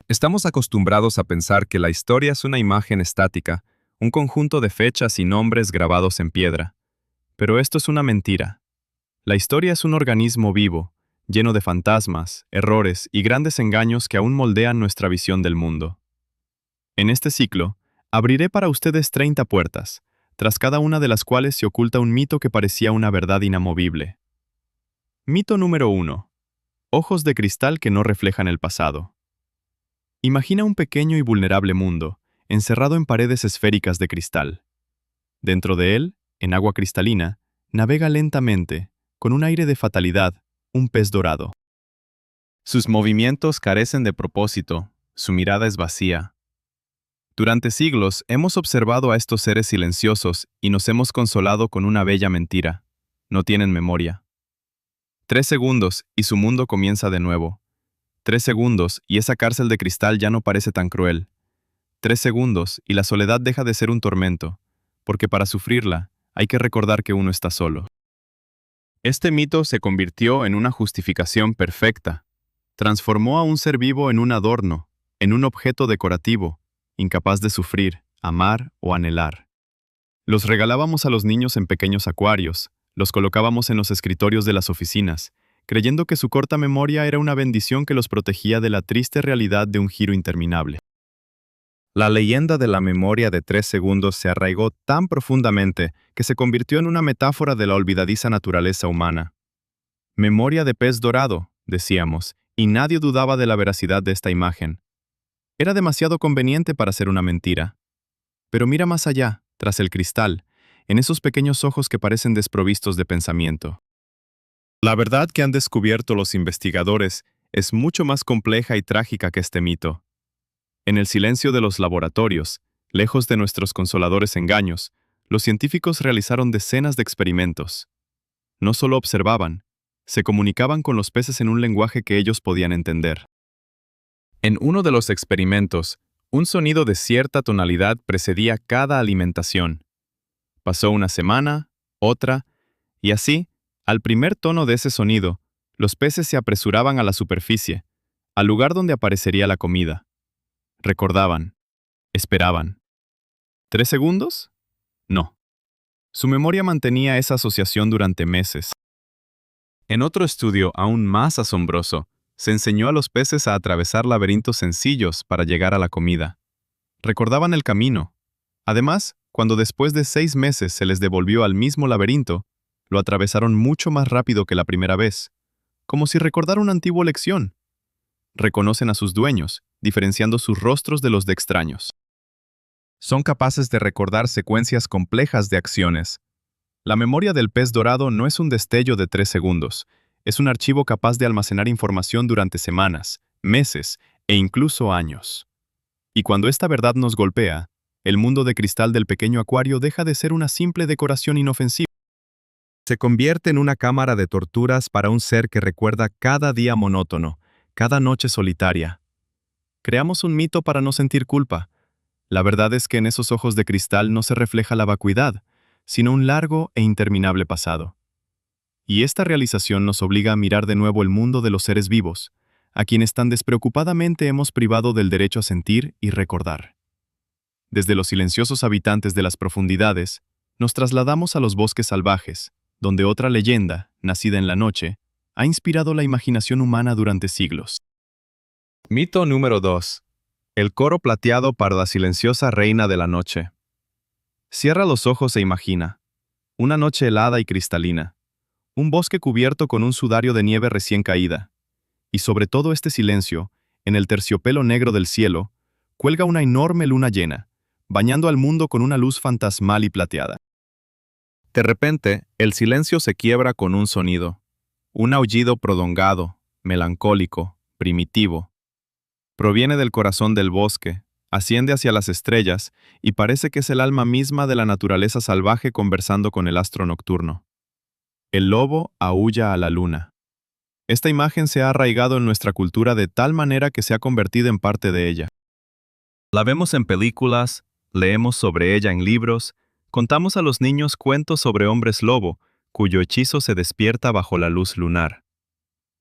Estamos acostumbrados a pensar que la historia es una imagen estática, un conjunto de fechas y nombres grabados en piedra. Pero esto es una mentira. La historia es un organismo vivo, lleno de fantasmas, errores y grandes engaños que aún moldean nuestra visión del mundo. En este ciclo, abriré para ustedes 30 puertas, tras cada una de las cuales se oculta un mito que parecía una verdad inamovible. Mito número 1. Ojos de cristal que no reflejan el pasado. Imagina un pequeño y vulnerable mundo, encerrado en paredes esféricas de cristal. Dentro de él, en agua cristalina, navega lentamente, con un aire de fatalidad, un pez dorado. Sus movimientos carecen de propósito, su mirada es vacía. Durante siglos hemos observado a estos seres silenciosos y nos hemos consolado con una bella mentira. No tienen memoria. 3 segundos y su mundo comienza de nuevo. 3 segundos y esa cárcel de cristal ya no parece tan cruel. 3 segundos y la soledad deja de ser un tormento, porque para sufrirla hay que recordar que uno está solo. Este mito se convirtió en una justificación perfecta. Transformó a un ser vivo en un adorno, en un objeto decorativo, incapaz de sufrir, amar o anhelar. Los regalábamos a los niños en pequeños acuarios, los colocábamos en los escritorios de las oficinas, creyendo que su corta memoria era una bendición que los protegía de la triste realidad de un giro interminable. La leyenda de la memoria de 3 segundos se arraigó tan profundamente que se convirtió en una metáfora de la olvidadiza naturaleza humana. Memoria de pez dorado, decíamos, y nadie dudaba de la veracidad de esta imagen. Era demasiado conveniente para ser una mentira. Pero mira más allá, tras el cristal, en esos pequeños ojos que parecen desprovistos de pensamiento. La verdad que han descubierto los investigadores es mucho más compleja y trágica que este mito. En el silencio de los laboratorios, lejos de nuestros consoladores engaños, los científicos realizaron decenas de experimentos. No solo observaban, se comunicaban con los peces en un lenguaje que ellos podían entender. En uno de los experimentos, un sonido de cierta tonalidad precedía cada alimentación. Pasó una semana, otra, y así, al primer tono de ese sonido, los peces se apresuraban a la superficie, al lugar donde aparecería la comida. Recordaban, esperaban. ¿3 segundos? No. Su memoria mantenía esa asociación durante meses. En otro estudio aún más asombroso, se enseñó a los peces a atravesar laberintos sencillos para llegar a la comida. Recordaban el camino. Además, cuando después de 6 meses se les devolvió al mismo laberinto, lo atravesaron mucho más rápido que la primera vez, como si recordara una antigua lección. Reconocen a sus dueños, diferenciando sus rostros de los de extraños. Son capaces de recordar secuencias complejas de acciones. La memoria del pez dorado no es un destello de 3 segundos, es un archivo capaz de almacenar información durante semanas, meses e incluso años. Y cuando esta verdad nos golpea, el mundo de cristal del pequeño acuario deja de ser una simple decoración inofensiva. Se convierte en una cámara de torturas para un ser que recuerda cada día monótono, cada noche solitaria. Creamos un mito para no sentir culpa. La verdad es que en esos ojos de cristal no se refleja la vacuidad, sino un largo e interminable pasado. Y esta realización nos obliga a mirar de nuevo el mundo de los seres vivos, a quienes tan despreocupadamente hemos privado del derecho a sentir y recordar. Desde los silenciosos habitantes de las profundidades, nos trasladamos a los bosques salvajes, donde otra leyenda, nacida en la noche, ha inspirado la imaginación humana durante siglos. Mito número 2. El coro plateado para la silenciosa reina de la noche. Cierra los ojos e imagina. Una noche helada y cristalina. Un bosque cubierto con un sudario de nieve recién caída. Y sobre todo este silencio, en el terciopelo negro del cielo, cuelga una enorme luna llena, bañando al mundo con una luz fantasmal y plateada. De repente, el silencio se quiebra con un sonido. Un aullido prolongado, melancólico, primitivo. Proviene del corazón del bosque, asciende hacia las estrellas y parece que es el alma misma de la naturaleza salvaje conversando con el astro nocturno. El lobo aúlla a la luna. Esta imagen se ha arraigado en nuestra cultura de tal manera que se ha convertido en parte de ella. La vemos en películas, leemos sobre ella en libros, contamos a los niños cuentos sobre hombres lobo, cuyo hechizo se despierta bajo la luz lunar.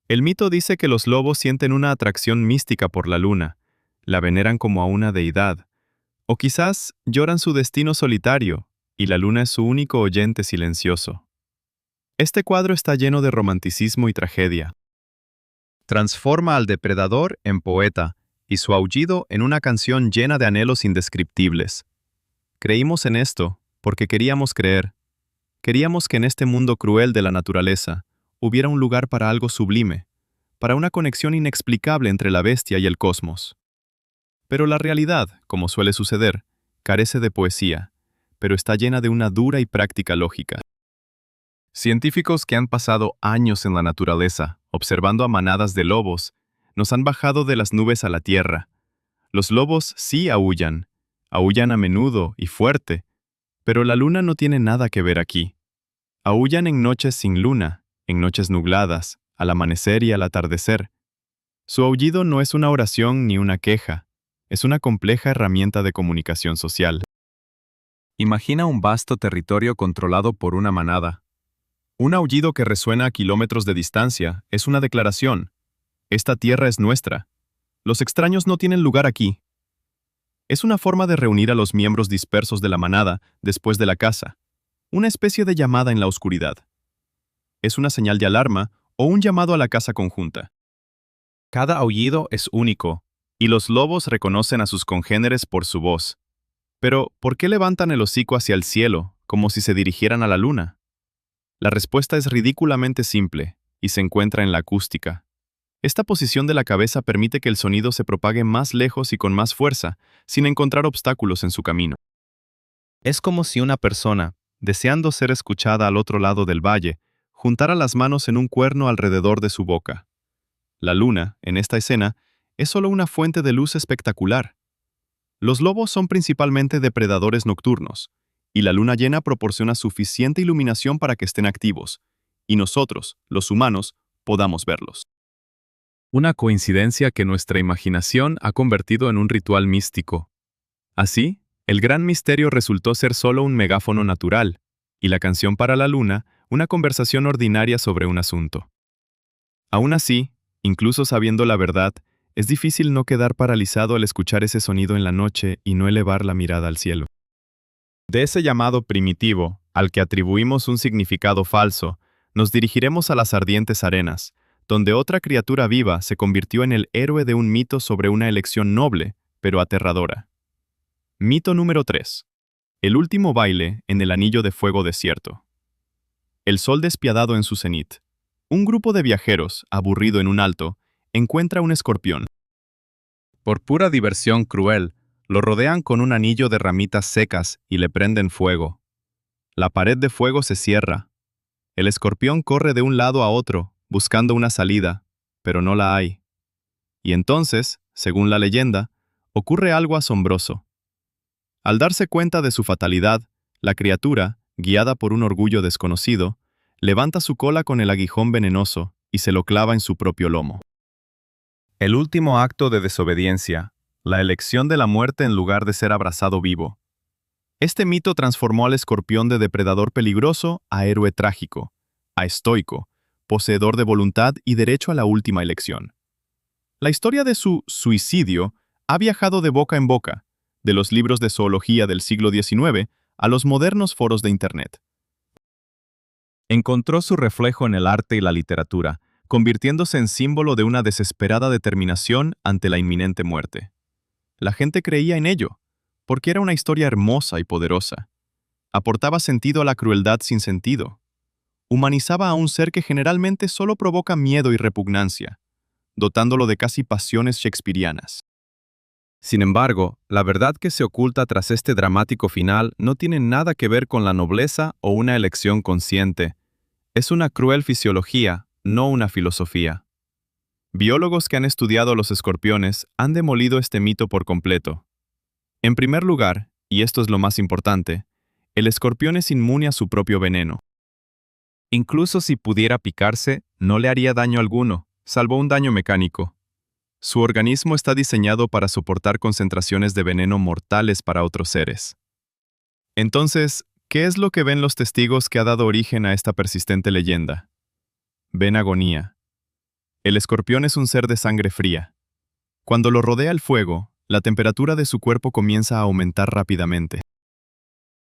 El mito dice que los lobos sienten una atracción mística por la luna, la veneran como a una deidad, o quizás lloran su destino solitario, y la luna es su único oyente silencioso. Este cuadro está lleno de romanticismo y tragedia. Transforma al depredador en poeta, y su aullido en una canción llena de anhelos indescriptibles. Creímos en esto porque queríamos creer. Queríamos que en este mundo cruel de la naturaleza hubiera un lugar para algo sublime, para una conexión inexplicable entre la bestia y el cosmos. Pero la realidad, como suele suceder, carece de poesía, pero está llena de una dura y práctica lógica. Científicos que han pasado años en la naturaleza, observando a manadas de lobos, nos han bajado de las nubes a la tierra. Los lobos sí aúllan a menudo y fuerte, pero la luna no tiene nada que ver aquí. Aúllan en noches sin luna, en noches nubladas, al amanecer y al atardecer. Su aullido no es una oración ni una queja, es una compleja herramienta de comunicación social. Imagina un vasto territorio controlado por una manada. Un aullido que resuena a kilómetros de distancia es una declaración. Esta tierra es nuestra. Los extraños no tienen lugar aquí. Es una forma de reunir a los miembros dispersos de la manada después de la caza, una especie de llamada en la oscuridad. Es una señal de alarma o un llamado a la caza conjunta. Cada aullido es único, y los lobos reconocen a sus congéneres por su voz. Pero, ¿por qué levantan el hocico hacia el cielo, como si se dirigieran a la luna? La respuesta es ridículamente simple, y se encuentra en la acústica. Esta posición de la cabeza permite que el sonido se propague más lejos y con más fuerza, sin encontrar obstáculos en su camino. Es como si una persona, deseando ser escuchada al otro lado del valle, juntara las manos en un cuerno alrededor de su boca. La luna, en esta escena, es solo una fuente de luz espectacular. Los lobos son principalmente depredadores nocturnos, y la luna llena proporciona suficiente iluminación para que estén activos, y nosotros, los humanos, podamos verlos. Una coincidencia que nuestra imaginación ha convertido en un ritual místico. Así, el gran misterio resultó ser solo un megáfono natural, y la canción para la luna, una conversación ordinaria sobre un asunto. Aún así, incluso sabiendo la verdad, es difícil no quedar paralizado al escuchar ese sonido en la noche y no elevar la mirada al cielo. De ese llamado primitivo, al que atribuimos un significado falso, nos dirigiremos a las ardientes arenas, donde otra criatura viva se convirtió en el héroe de un mito sobre una elección noble, pero aterradora. Mito número 3. El último baile en el anillo de fuego desierto. El sol despiadado en su cenit. Un grupo de viajeros, aburrido en un alto, encuentra un escorpión. Por pura diversión cruel, lo rodean con un anillo de ramitas secas y le prenden fuego. La pared de fuego se cierra. El escorpión corre de un lado a otro, buscando una salida, pero no la hay. Y entonces, según la leyenda, ocurre algo asombroso. Al darse cuenta de su fatalidad, la criatura, guiada por un orgullo desconocido, levanta su cola con el aguijón venenoso y se lo clava en su propio lomo. El último acto de desobediencia, la elección de la muerte en lugar de ser abrazado vivo. Este mito transformó al escorpión de depredador peligroso a héroe trágico, a estoico, poseedor de voluntad y derecho a la última elección. La historia de su suicidio ha viajado de boca en boca, de los libros de zoología del siglo XIX a los modernos foros de Internet. Encontró su reflejo en el arte y la literatura, convirtiéndose en símbolo de una desesperada determinación ante la inminente muerte. La gente creía en ello, porque era una historia hermosa y poderosa. Aportaba sentido a la crueldad sin sentido. Humanizaba a un ser que generalmente solo provoca miedo y repugnancia, dotándolo de casi pasiones shakespearianas. Sin embargo, la verdad que se oculta tras este dramático final no tiene nada que ver con la nobleza o una elección consciente. Es una cruel fisiología, no una filosofía. Biólogos que han estudiado los escorpiones han demolido este mito por completo. En primer lugar, y esto es lo más importante, el escorpión es inmune a su propio veneno. Incluso si pudiera picarse, no le haría daño alguno, salvo un daño mecánico. Su organismo está diseñado para soportar concentraciones de veneno mortales para otros seres. Entonces, ¿qué es lo que ven los testigos que ha dado origen a esta persistente leyenda? Ven agonía. El escorpión es un ser de sangre fría. Cuando lo rodea el fuego, la temperatura de su cuerpo comienza a aumentar rápidamente.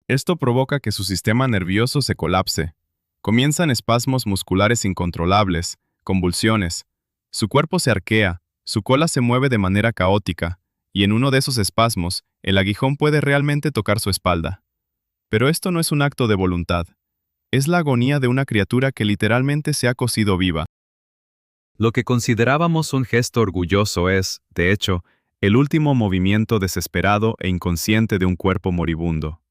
Esto provoca que su sistema nervioso se colapse. Comienzan espasmos musculares incontrolables, convulsiones. Su cuerpo se arquea, su cola se mueve de manera caótica, y en uno de esos espasmos, el aguijón puede realmente tocar su espalda. Pero esto no es un acto de voluntad. Es la agonía de una criatura que literalmente se ha cocido viva. Lo que considerábamos un gesto orgulloso es, de hecho, el último movimiento desesperado e inconsciente de un cuerpo moribundo.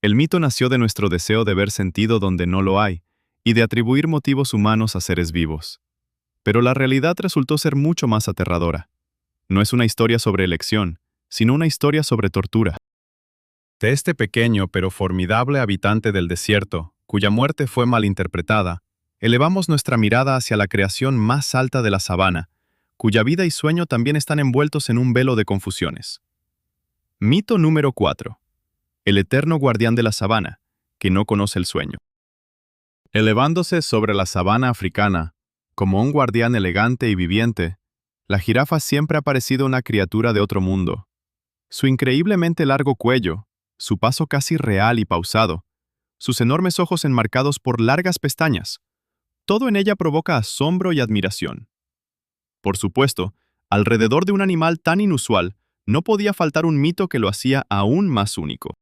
El mito nació de nuestro deseo de ver sentido donde no lo hay, y de atribuir motivos humanos a seres vivos. Pero la realidad resultó ser mucho más aterradora. No es una historia sobre elección, sino una historia sobre tortura. De este pequeño pero formidable habitante del desierto, cuya muerte fue malinterpretada, elevamos nuestra mirada hacia la creación más alta de la sabana, cuya vida y sueño también están envueltos en un velo de confusiones. Mito número 4. El eterno guardián de la sabana, que no conoce el sueño. Elevándose sobre la sabana africana, como un guardián elegante y viviente, la jirafa siempre ha parecido una criatura de otro mundo. Su increíblemente largo cuello, su paso casi real y pausado, sus enormes ojos enmarcados por largas pestañas, todo en ella provoca asombro y admiración. Por supuesto, alrededor de un animal tan inusual, no podía faltar un mito que lo hacía aún más único.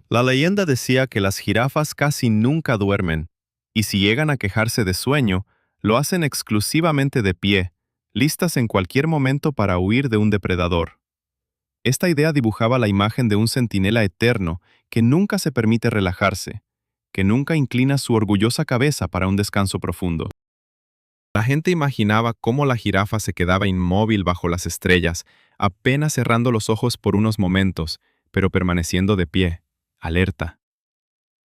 La leyenda decía que las jirafas casi nunca duermen, y si llegan a quejarse de sueño, lo hacen exclusivamente de pie, listas en cualquier momento para huir de un depredador. Esta idea dibujaba la imagen de un centinela eterno que nunca se permite relajarse, que nunca inclina su orgullosa cabeza para un descanso profundo. La gente imaginaba cómo la jirafa se quedaba inmóvil bajo las estrellas, apenas cerrando los ojos por unos momentos, pero permaneciendo de pie, alerta.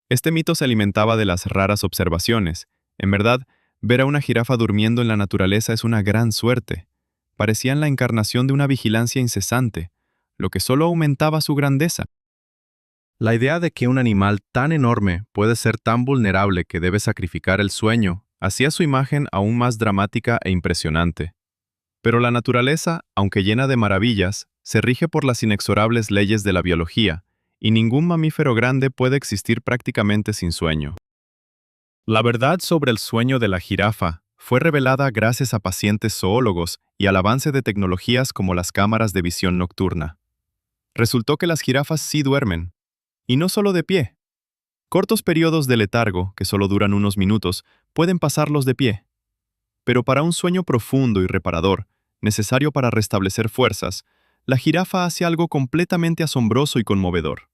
Este mito se alimentaba de las raras observaciones. En verdad, ver a una jirafa durmiendo en la naturaleza es una gran suerte. Parecían la encarnación de una vigilancia incesante, lo que solo aumentaba su grandeza. La idea de que un animal tan enorme puede ser tan vulnerable que debe sacrificar el sueño hacía su imagen aún más dramática e impresionante. Pero la naturaleza, aunque llena de maravillas, se rige por las inexorables leyes de la biología, y ningún mamífero grande puede existir prácticamente sin sueño. La verdad sobre el sueño de la jirafa fue revelada gracias a pacientes zoólogos y al avance de tecnologías como las cámaras de visión nocturna. Resultó que las jirafas sí duermen, y no solo de pie. Cortos periodos de letargo, que solo duran unos minutos, pueden pasarlos de pie. Pero para un sueño profundo y reparador, necesario para restablecer fuerzas, la jirafa hace algo completamente asombroso y conmovedor.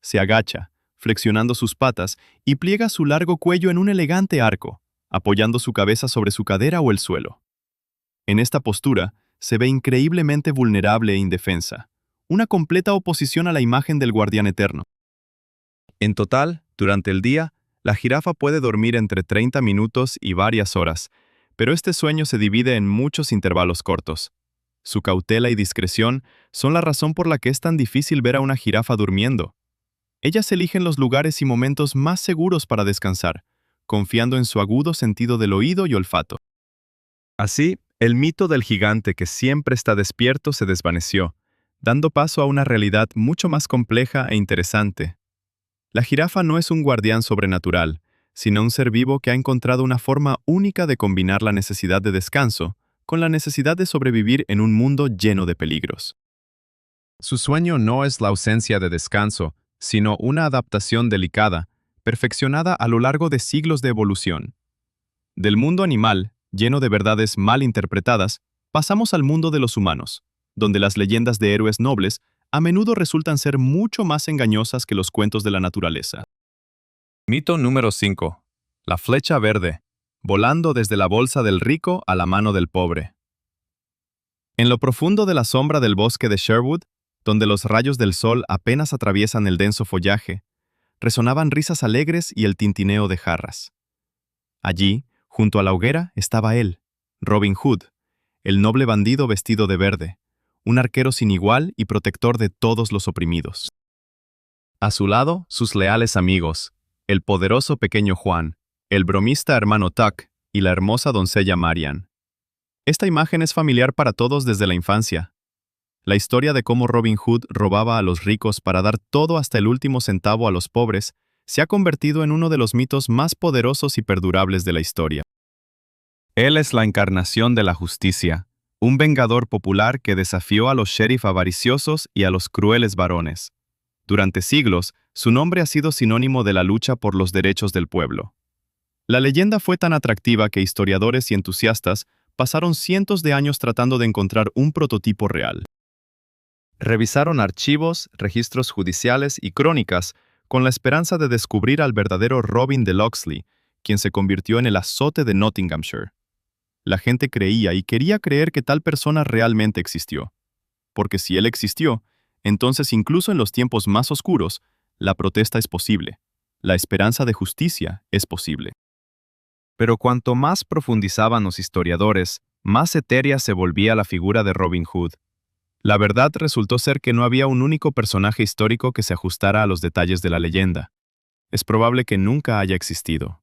Se agacha, flexionando sus patas, y pliega su largo cuello en un elegante arco, apoyando su cabeza sobre su cadera o el suelo. En esta postura, se ve increíblemente vulnerable e indefensa, una completa oposición a la imagen del guardián eterno. En total, durante el día, la jirafa puede dormir entre 30 minutos y varias horas, pero este sueño se divide en muchos intervalos cortos. Su cautela y discreción son la razón por la que es tan difícil ver a una jirafa durmiendo. Ellas eligen los lugares y momentos más seguros para descansar, confiando en su agudo sentido del oído y olfato. Así, el mito del gigante que siempre está despierto se desvaneció, dando paso a una realidad mucho más compleja e interesante. La jirafa no es un guardián sobrenatural, sino un ser vivo que ha encontrado una forma única de combinar la necesidad de descanso con la necesidad de sobrevivir en un mundo lleno de peligros. Su sueño no es la ausencia de descanso, sino una adaptación delicada, perfeccionada a lo largo de siglos de evolución. Del mundo animal, lleno de verdades mal interpretadas, pasamos al mundo de los humanos, donde las leyendas de héroes nobles a menudo resultan ser mucho más engañosas que los cuentos de la naturaleza. Mito número 5. La flecha verde, volando desde la bolsa del rico a la mano del pobre. En lo profundo de la sombra del bosque de Sherwood, donde los rayos del sol apenas atraviesan el denso follaje, resonaban risas alegres y el tintineo de jarras. Allí, junto a la hoguera, estaba él, Robin Hood, el noble bandido vestido de verde, un arquero sin igual y protector de todos los oprimidos. A su lado, sus leales amigos, el poderoso pequeño Juan, el bromista hermano Tuck y la hermosa doncella Marian. Esta imagen es familiar para todos desde la infancia. La historia de cómo Robin Hood robaba a los ricos para dar todo hasta el último centavo a los pobres se ha convertido en uno de los mitos más poderosos y perdurables de la historia. Él es la encarnación de la justicia, un vengador popular que desafió a los sheriff avariciosos y a los crueles varones. Durante siglos, su nombre ha sido sinónimo de la lucha por los derechos del pueblo. La leyenda fue tan atractiva que historiadores y entusiastas pasaron cientos de años tratando de encontrar un prototipo real. Revisaron archivos, registros judiciales y crónicas con la esperanza de descubrir al verdadero Robin de Locksley, quien se convirtió en el azote de Nottinghamshire. La gente creía y quería creer que tal persona realmente existió. Porque si él existió, entonces incluso en los tiempos más oscuros, la protesta es posible. La esperanza de justicia es posible. Pero cuanto más profundizaban los historiadores, más etérea se volvía la figura de Robin Hood. La verdad resultó ser que no había un único personaje histórico que se ajustara a los detalles de la leyenda. Es probable que nunca haya existido.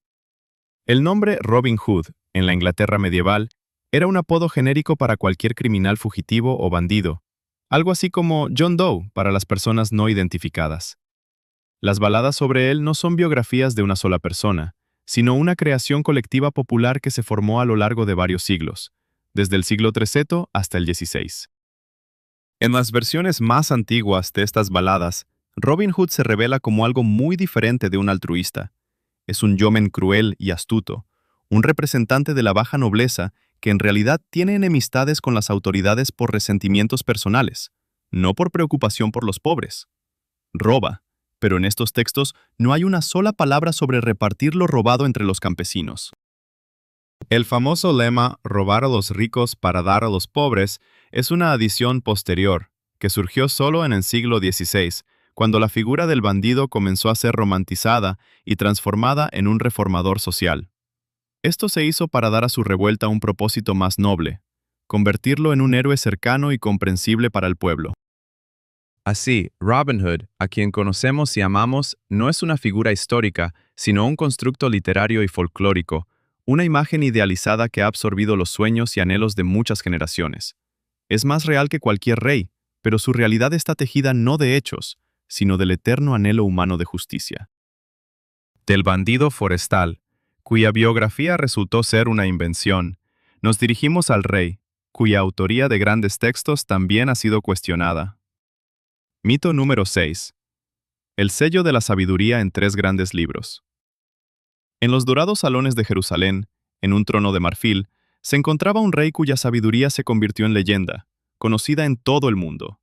El nombre Robin Hood, en la Inglaterra medieval, era un apodo genérico para cualquier criminal fugitivo o bandido, algo así como John Doe para las personas no identificadas. Las baladas sobre él no son biografías de una sola persona, sino una creación colectiva popular que se formó a lo largo de varios siglos, desde el siglo XIII hasta el XVI. En las versiones más antiguas de estas baladas, Robin Hood se revela como algo muy diferente de un altruista. Es un yeoman cruel y astuto, un representante de la baja nobleza que en realidad tiene enemistades con las autoridades por resentimientos personales, no por preocupación por los pobres. Roba, pero en estos textos no hay una sola palabra sobre repartir lo robado entre los campesinos. El famoso lema «robar a los ricos para dar a los pobres» es una adición posterior, que surgió solo en el siglo XVI, cuando la figura del bandido comenzó a ser romantizada y transformada en un reformador social. Esto se hizo para dar a su revuelta un propósito más noble, convertirlo en un héroe cercano y comprensible para el pueblo. Así, Robin Hood, a quien conocemos y amamos, no es una figura histórica, sino un constructo literario y folclórico, una imagen idealizada que ha absorbido los sueños y anhelos de muchas generaciones. Es más real que cualquier rey, pero su realidad está tejida no de hechos, sino del eterno anhelo humano de justicia. Del bandido forestal, cuya biografía resultó ser una invención, nos dirigimos al rey, cuya autoría de grandes textos también ha sido cuestionada. Mito número 6. El sello de la sabiduría en 3 grandes libros. En los dorados salones de Jerusalén, en un trono de marfil, se encontraba un rey cuya sabiduría se convirtió en leyenda, conocida en todo el mundo.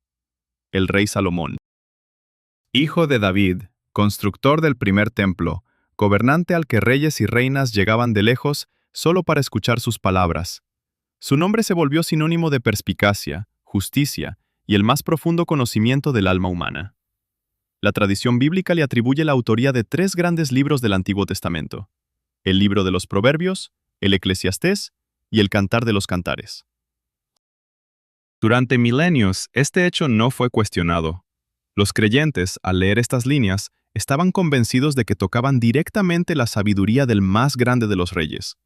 El rey Salomón. Hijo de David, constructor del primer templo, gobernante al que reyes y reinas llegaban de lejos solo para escuchar sus palabras. Su nombre se volvió sinónimo de perspicacia, justicia y el más profundo conocimiento del alma humana. La tradición bíblica le atribuye la autoría de 3 grandes libros del Antiguo Testamento: el libro de los Proverbios, el Eclesiastés y el Cantar de los Cantares. Durante milenios, este hecho no fue cuestionado. Los creyentes, al leer estas líneas, estaban convencidos de que tocaban directamente la sabiduría del más grande de los reyes.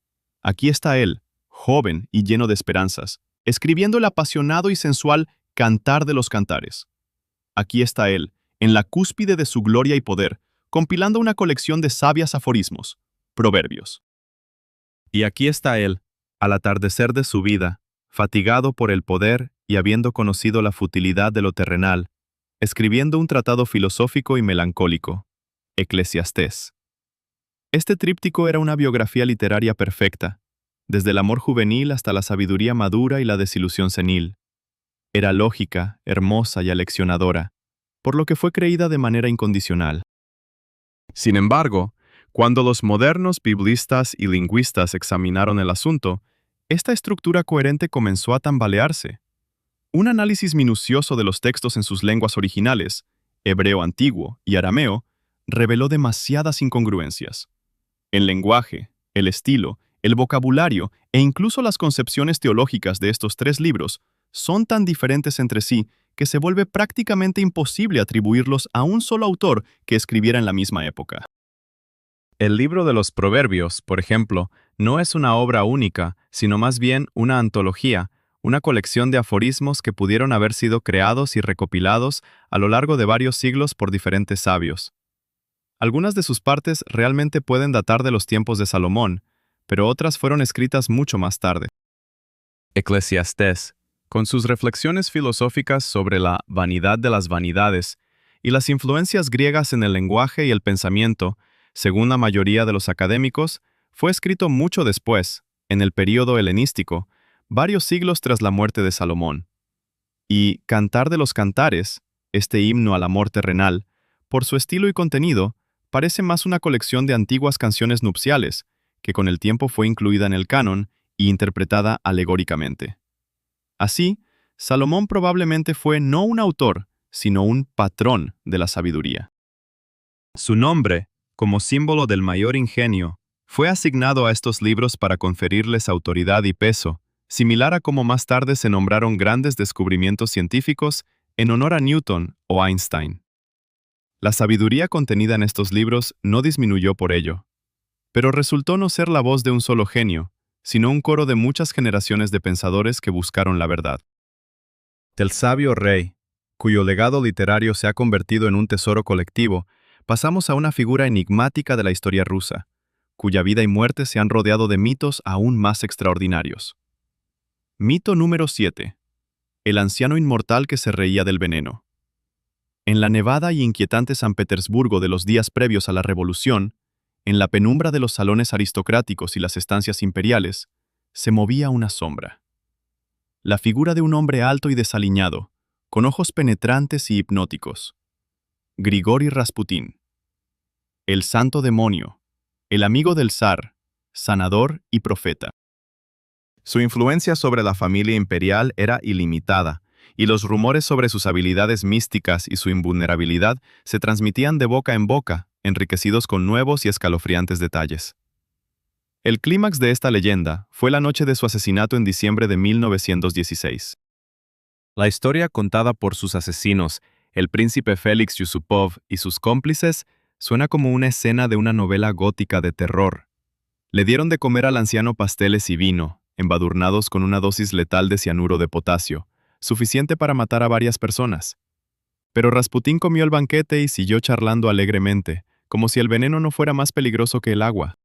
Aquí está él, joven y lleno de esperanzas, escribiendo el apasionado y sensual Cantar de los Cantares. Aquí está él, en la cúspide de su gloria y poder, compilando una colección de sabios aforismos, proverbios. Y aquí está él, al atardecer de su vida, fatigado por el poder y habiendo conocido la futilidad de lo terrenal, escribiendo un tratado filosófico y melancólico, Eclesiastés. Este tríptico era una biografía literaria perfecta, desde el amor juvenil hasta la sabiduría madura y la desilusión senil. Era lógica, hermosa y aleccionadora, por lo que fue creída de manera incondicional. Sin embargo, cuando los modernos biblistas y lingüistas examinaron el asunto, esta estructura coherente comenzó a tambalearse. Un análisis minucioso de los textos en sus lenguas originales, hebreo antiguo y arameo, reveló demasiadas incongruencias. El lenguaje, el estilo, el vocabulario e incluso las concepciones teológicas de estos 3 libros son tan diferentes entre sí que se vuelve prácticamente imposible atribuirlos a un solo autor que escribiera en la misma época. El libro de los Proverbios, por ejemplo, no es una obra única, sino más bien una antología, una colección de aforismos que pudieron haber sido creados y recopilados a lo largo de varios siglos por diferentes sabios. Algunas de sus partes realmente pueden datar de los tiempos de Salomón, pero otras fueron escritas mucho más tarde. Eclesiastés, con sus reflexiones filosóficas sobre la vanidad de las vanidades y las influencias griegas en el lenguaje y el pensamiento, según la mayoría de los académicos, fue escrito mucho después, en el período helenístico, varios siglos tras la muerte de Salomón. Y Cantar de los Cantares, este himno al amor terrenal, por su estilo y contenido, parece más una colección de antiguas canciones nupciales, que con el tiempo fue incluida en el canon y interpretada alegóricamente. Así, Salomón probablemente fue no un autor, sino un patrón de la sabiduría. Su nombre, como símbolo del mayor ingenio, fue asignado a estos libros para conferirles autoridad y peso, similar a como más tarde se nombraron grandes descubrimientos científicos en honor a Newton o Einstein. La sabiduría contenida en estos libros no disminuyó por ello, pero resultó no ser la voz de un solo genio, sino un coro de muchas generaciones de pensadores que buscaron la verdad. Del sabio rey, cuyo legado literario se ha convertido en un tesoro colectivo, pasamos a una figura enigmática de la historia rusa, cuya vida y muerte se han rodeado de mitos aún más extraordinarios. Mito número 7. El anciano inmortal que se reía del veneno. En la nevada y inquietante San Petersburgo de los días previos a la Revolución, en la penumbra de los salones aristocráticos y las estancias imperiales, se movía una sombra. La figura de un hombre alto y desaliñado, con ojos penetrantes y hipnóticos. Grigori Rasputín. El santo demonio, el amigo del zar, sanador y profeta. Su influencia sobre la familia imperial era ilimitada, y los rumores sobre sus habilidades místicas y su invulnerabilidad se transmitían de boca en boca, enriquecidos con nuevos y escalofriantes detalles. El clímax de esta leyenda fue la noche de su asesinato en diciembre de 1916. La historia contada por sus asesinos, el príncipe Félix Yusupov y sus cómplices, suena como una escena de una novela gótica de terror. Le dieron de comer al anciano pasteles y vino, embadurnados con una dosis letal de cianuro de potasio, suficiente para matar a varias personas. Pero Rasputín comió el banquete y siguió charlando alegremente, como si el veneno no fuera más peligroso que el agua.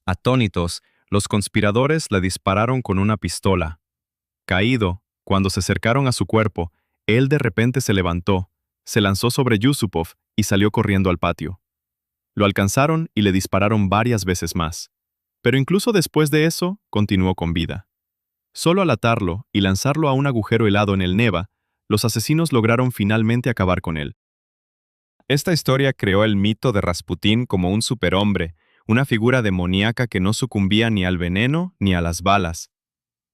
Atónitos, los conspiradores le dispararon con una pistola. Caído, cuando se acercaron a su cuerpo, él de repente se levantó, se lanzó sobre Yusupov y salió corriendo al patio. Lo alcanzaron y le dispararon varias veces más. Pero incluso después de eso, continuó con vida. Solo al atarlo y lanzarlo a un agujero helado en el Neva, los asesinos lograron finalmente acabar con él. Esta historia creó el mito de Rasputín como un superhombre, una figura demoníaca que no sucumbía ni al veneno ni a las balas.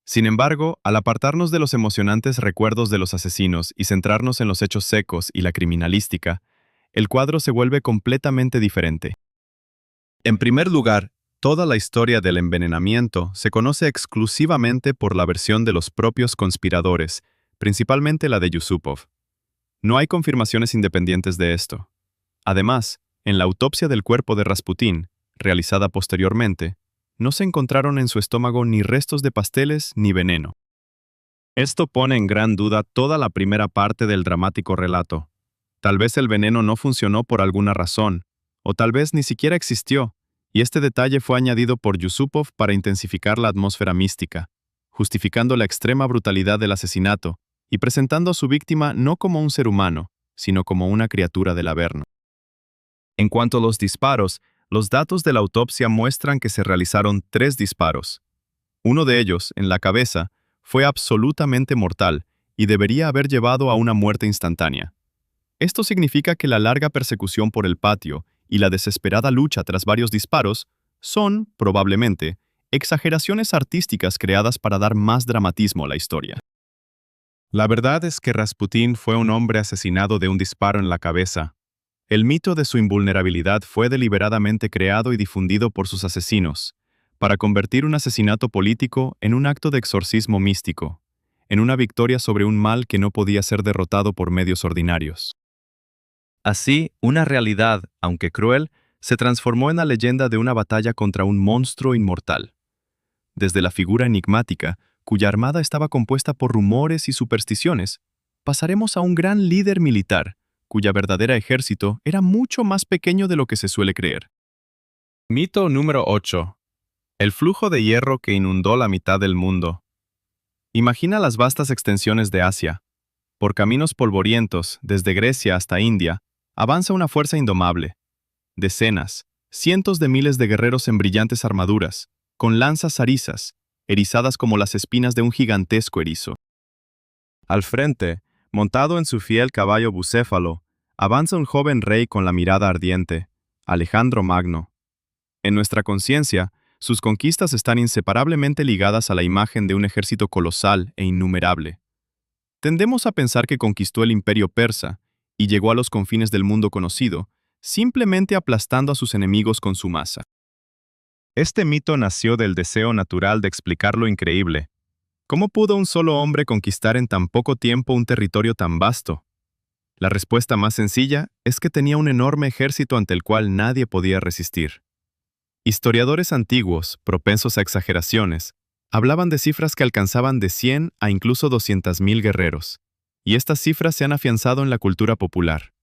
Sin embargo, al apartarnos de los emocionantes recuerdos de los asesinos y centrarnos en los hechos secos y la criminalística, el cuadro se vuelve completamente diferente. En primer lugar, toda la historia del envenenamiento se conoce exclusivamente por la versión de los propios conspiradores, principalmente la de Yusupov. No hay confirmaciones independientes de esto. Además, en la autopsia del cuerpo de Rasputín, realizada posteriormente, no se encontraron en su estómago ni restos de pasteles ni veneno. Esto pone en gran duda toda la primera parte del dramático relato. Tal vez el veneno no funcionó por alguna razón, o tal vez ni siquiera existió, y este detalle fue añadido por Yusupov para intensificar la atmósfera mística, justificando la extrema brutalidad del asesinato y presentando a su víctima no como un ser humano, sino como una criatura del Averno. En cuanto a los disparos, los datos de la autopsia muestran que se realizaron 3 disparos. Uno de ellos, en la cabeza, fue absolutamente mortal y debería haber llevado a una muerte instantánea. Esto significa que la larga persecución por el patio y la desesperada lucha tras varios disparos son, probablemente, exageraciones artísticas creadas para dar más dramatismo a la historia. La verdad es que Rasputín fue un hombre asesinado de un disparo en la cabeza. El mito de su invulnerabilidad fue deliberadamente creado y difundido por sus asesinos, para convertir un asesinato político en un acto de exorcismo místico, en una victoria sobre un mal que no podía ser derrotado por medios ordinarios. Así, una realidad, aunque cruel, se transformó en la leyenda de una batalla contra un monstruo inmortal. Desde la figura enigmática, cuya armada estaba compuesta por rumores y supersticiones, pasaremos a un gran líder militar, cuya verdadera ejército era mucho más pequeño de lo que se suele creer. Mito número 8. El flujo de hierro que inundó la mitad del mundo. Imagina las vastas extensiones de Asia. Por caminos polvorientos, desde Grecia hasta India, avanza una fuerza indomable. Decenas, cientos de miles de guerreros en brillantes armaduras, con lanzas arisas, erizadas como las espinas de un gigantesco erizo. Al frente, montado en su fiel caballo bucéfalo, avanza un joven rey con la mirada ardiente, Alejandro Magno. En nuestra conciencia, sus conquistas están inseparablemente ligadas a la imagen de un ejército colosal e innumerable. Tendemos a pensar que conquistó el imperio persa y llegó a los confines del mundo conocido, simplemente aplastando a sus enemigos con su masa. Este mito nació del deseo natural de explicar lo increíble. ¿Cómo pudo un solo hombre conquistar en tan poco tiempo un territorio tan vasto? La respuesta más sencilla es que tenía un enorme ejército ante el cual nadie podía resistir. Historiadores antiguos, propensos a exageraciones, hablaban de cifras que alcanzaban de 100 a incluso 200.000 guerreros, y estas cifras se han afianzado en la cultura popular.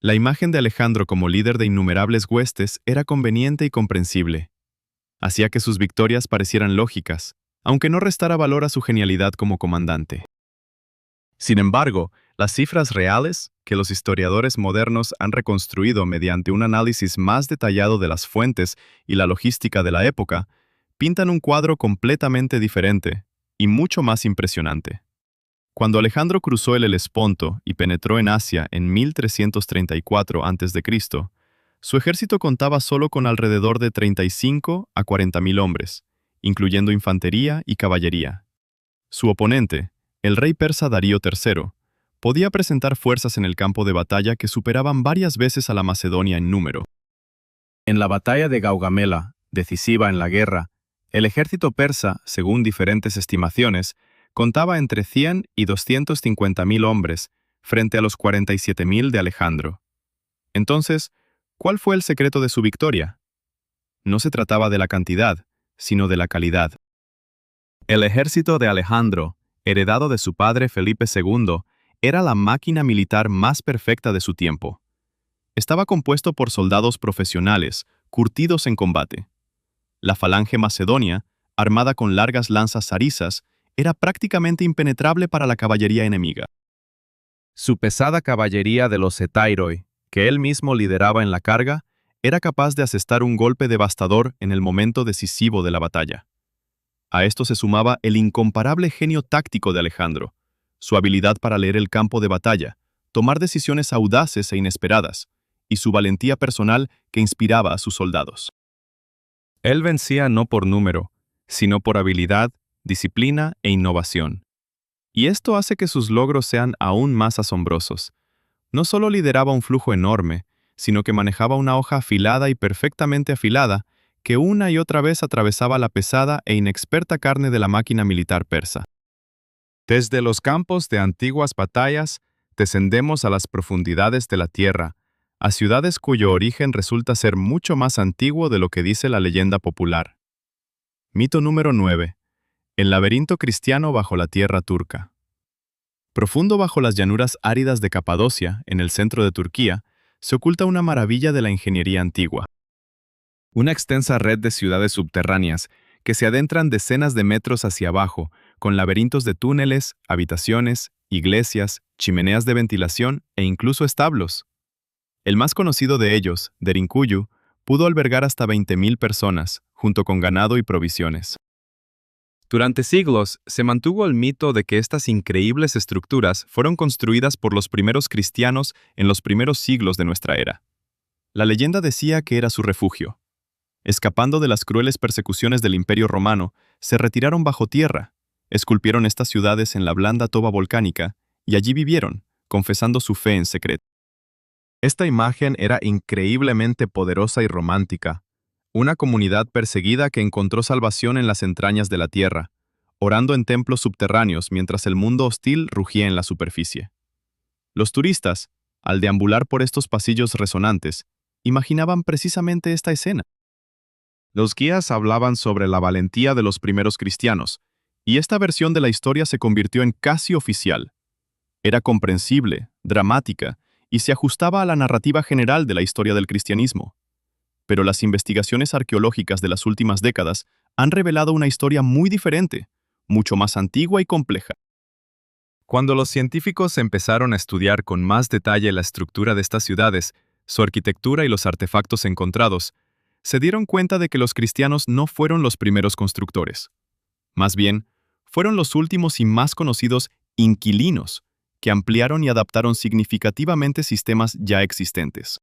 La imagen de Alejandro como líder de innumerables huestes era conveniente y comprensible. Hacía que sus victorias parecieran lógicas, aunque no restara valor a su genialidad como comandante. Sin embargo, las cifras reales, que los historiadores modernos han reconstruido mediante un análisis más detallado de las fuentes y la logística de la época, pintan un cuadro completamente diferente y mucho más impresionante. Cuando Alejandro cruzó el Helesponto y penetró en Asia en 1334 a.C., su ejército contaba solo con alrededor de 35 a 40.000 hombres, incluyendo infantería y caballería. Su oponente, el rey persa Darío III, podía presentar fuerzas en el campo de batalla que superaban varias veces a la Macedonia en número. En la batalla de Gaugamela, decisiva en la guerra, el ejército persa, según diferentes estimaciones, contaba entre 100 y 250.000 hombres frente a los 47.000 de Alejandro. Entonces, ¿cuál fue el secreto de su victoria? No se trataba de la cantidad, sino de la calidad. El ejército de Alejandro, heredado de su padre Felipe II, era la máquina militar más perfecta de su tiempo. Estaba compuesto por soldados profesionales, curtidos en combate. La falange macedonia, armada con largas lanzas arisas, era prácticamente impenetrable para la caballería enemiga. Su pesada caballería de los Hetairoi, que él mismo lideraba en la carga, era capaz de asestar un golpe devastador en el momento decisivo de la batalla. A esto se sumaba el incomparable genio táctico de Alejandro, su habilidad para leer el campo de batalla, tomar decisiones audaces e inesperadas, y su valentía personal que inspiraba a sus soldados. Él vencía no por número, sino por habilidad, disciplina e innovación. Y esto hace que sus logros sean aún más asombrosos. No solo lideraba un flujo enorme, sino que manejaba una hoja afilada y perfectamente afilada que una y otra vez atravesaba la pesada e inexperta carne de la máquina militar persa. Desde los campos de antiguas batallas, descendemos a las profundidades de la tierra, a ciudades cuyo origen resulta ser mucho más antiguo de lo que dice la leyenda popular. Mito número 9. El laberinto cristiano bajo la tierra turca. Profundo bajo las llanuras áridas de Capadocia, en el centro de Turquía, se oculta una maravilla de la ingeniería antigua. Una extensa red de ciudades subterráneas que se adentran decenas de metros hacia abajo, con laberintos de túneles, habitaciones, iglesias, chimeneas de ventilación e incluso establos. El más conocido de ellos, Derinkuyu, pudo albergar hasta 20.000 personas, junto con ganado y provisiones. Durante siglos, se mantuvo el mito de que estas increíbles estructuras fueron construidas por los primeros cristianos en los primeros siglos de nuestra era. La leyenda decía que era su refugio. Escapando de las crueles persecuciones del Imperio Romano, se retiraron bajo tierra, esculpieron estas ciudades en la blanda toba volcánica y allí vivieron, confesando su fe en secreto. Esta imagen era increíblemente poderosa y romántica. Una comunidad perseguida que encontró salvación en las entrañas de la tierra, orando en templos subterráneos mientras el mundo hostil rugía en la superficie. Los turistas, al deambular por estos pasillos resonantes, imaginaban precisamente esta escena. Los guías hablaban sobre la valentía de los primeros cristianos, Y esta versión de la historia se convirtió en casi oficial. Era comprensible, dramática, y se ajustaba a la narrativa general de la historia del cristianismo. Pero las investigaciones arqueológicas de las últimas décadas han revelado una historia muy diferente, mucho más antigua y compleja. Cuando los científicos empezaron a estudiar con más detalle la estructura de estas ciudades, su arquitectura y los artefactos encontrados, se dieron cuenta de que los cristianos no fueron los primeros constructores. Más bien, fueron los últimos y más conocidos inquilinos, que ampliaron y adaptaron significativamente sistemas ya existentes.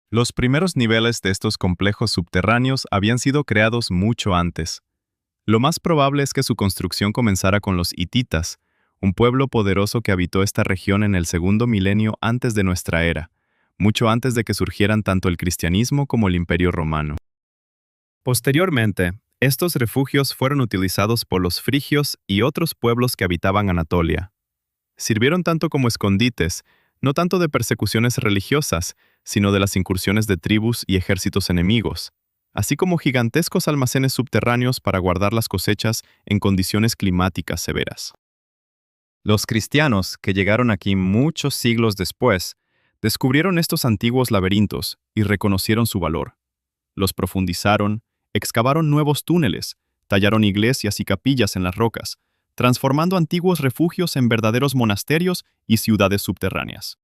Los primeros niveles de estos complejos subterráneos habían sido creados mucho antes. Lo más probable es que su construcción comenzara con los hititas, un pueblo poderoso que habitó esta región en el segundo milenio antes de nuestra era, mucho antes de que surgieran tanto el cristianismo como el Imperio Romano. Posteriormente, estos refugios fueron utilizados por los frigios y otros pueblos que habitaban Anatolia. Sirvieron tanto como escondites, no tanto de persecuciones religiosas, sino de las incursiones de tribus y ejércitos enemigos, así como gigantescos almacenes subterráneos para guardar las cosechas en condiciones climáticas severas. Los cristianos, que llegaron aquí muchos siglos después, descubrieron estos antiguos laberintos y reconocieron su valor. Los profundizaron, excavaron nuevos túneles, tallaron iglesias y capillas en las rocas, transformando antiguos refugios en verdaderos monasterios y ciudades subterráneas.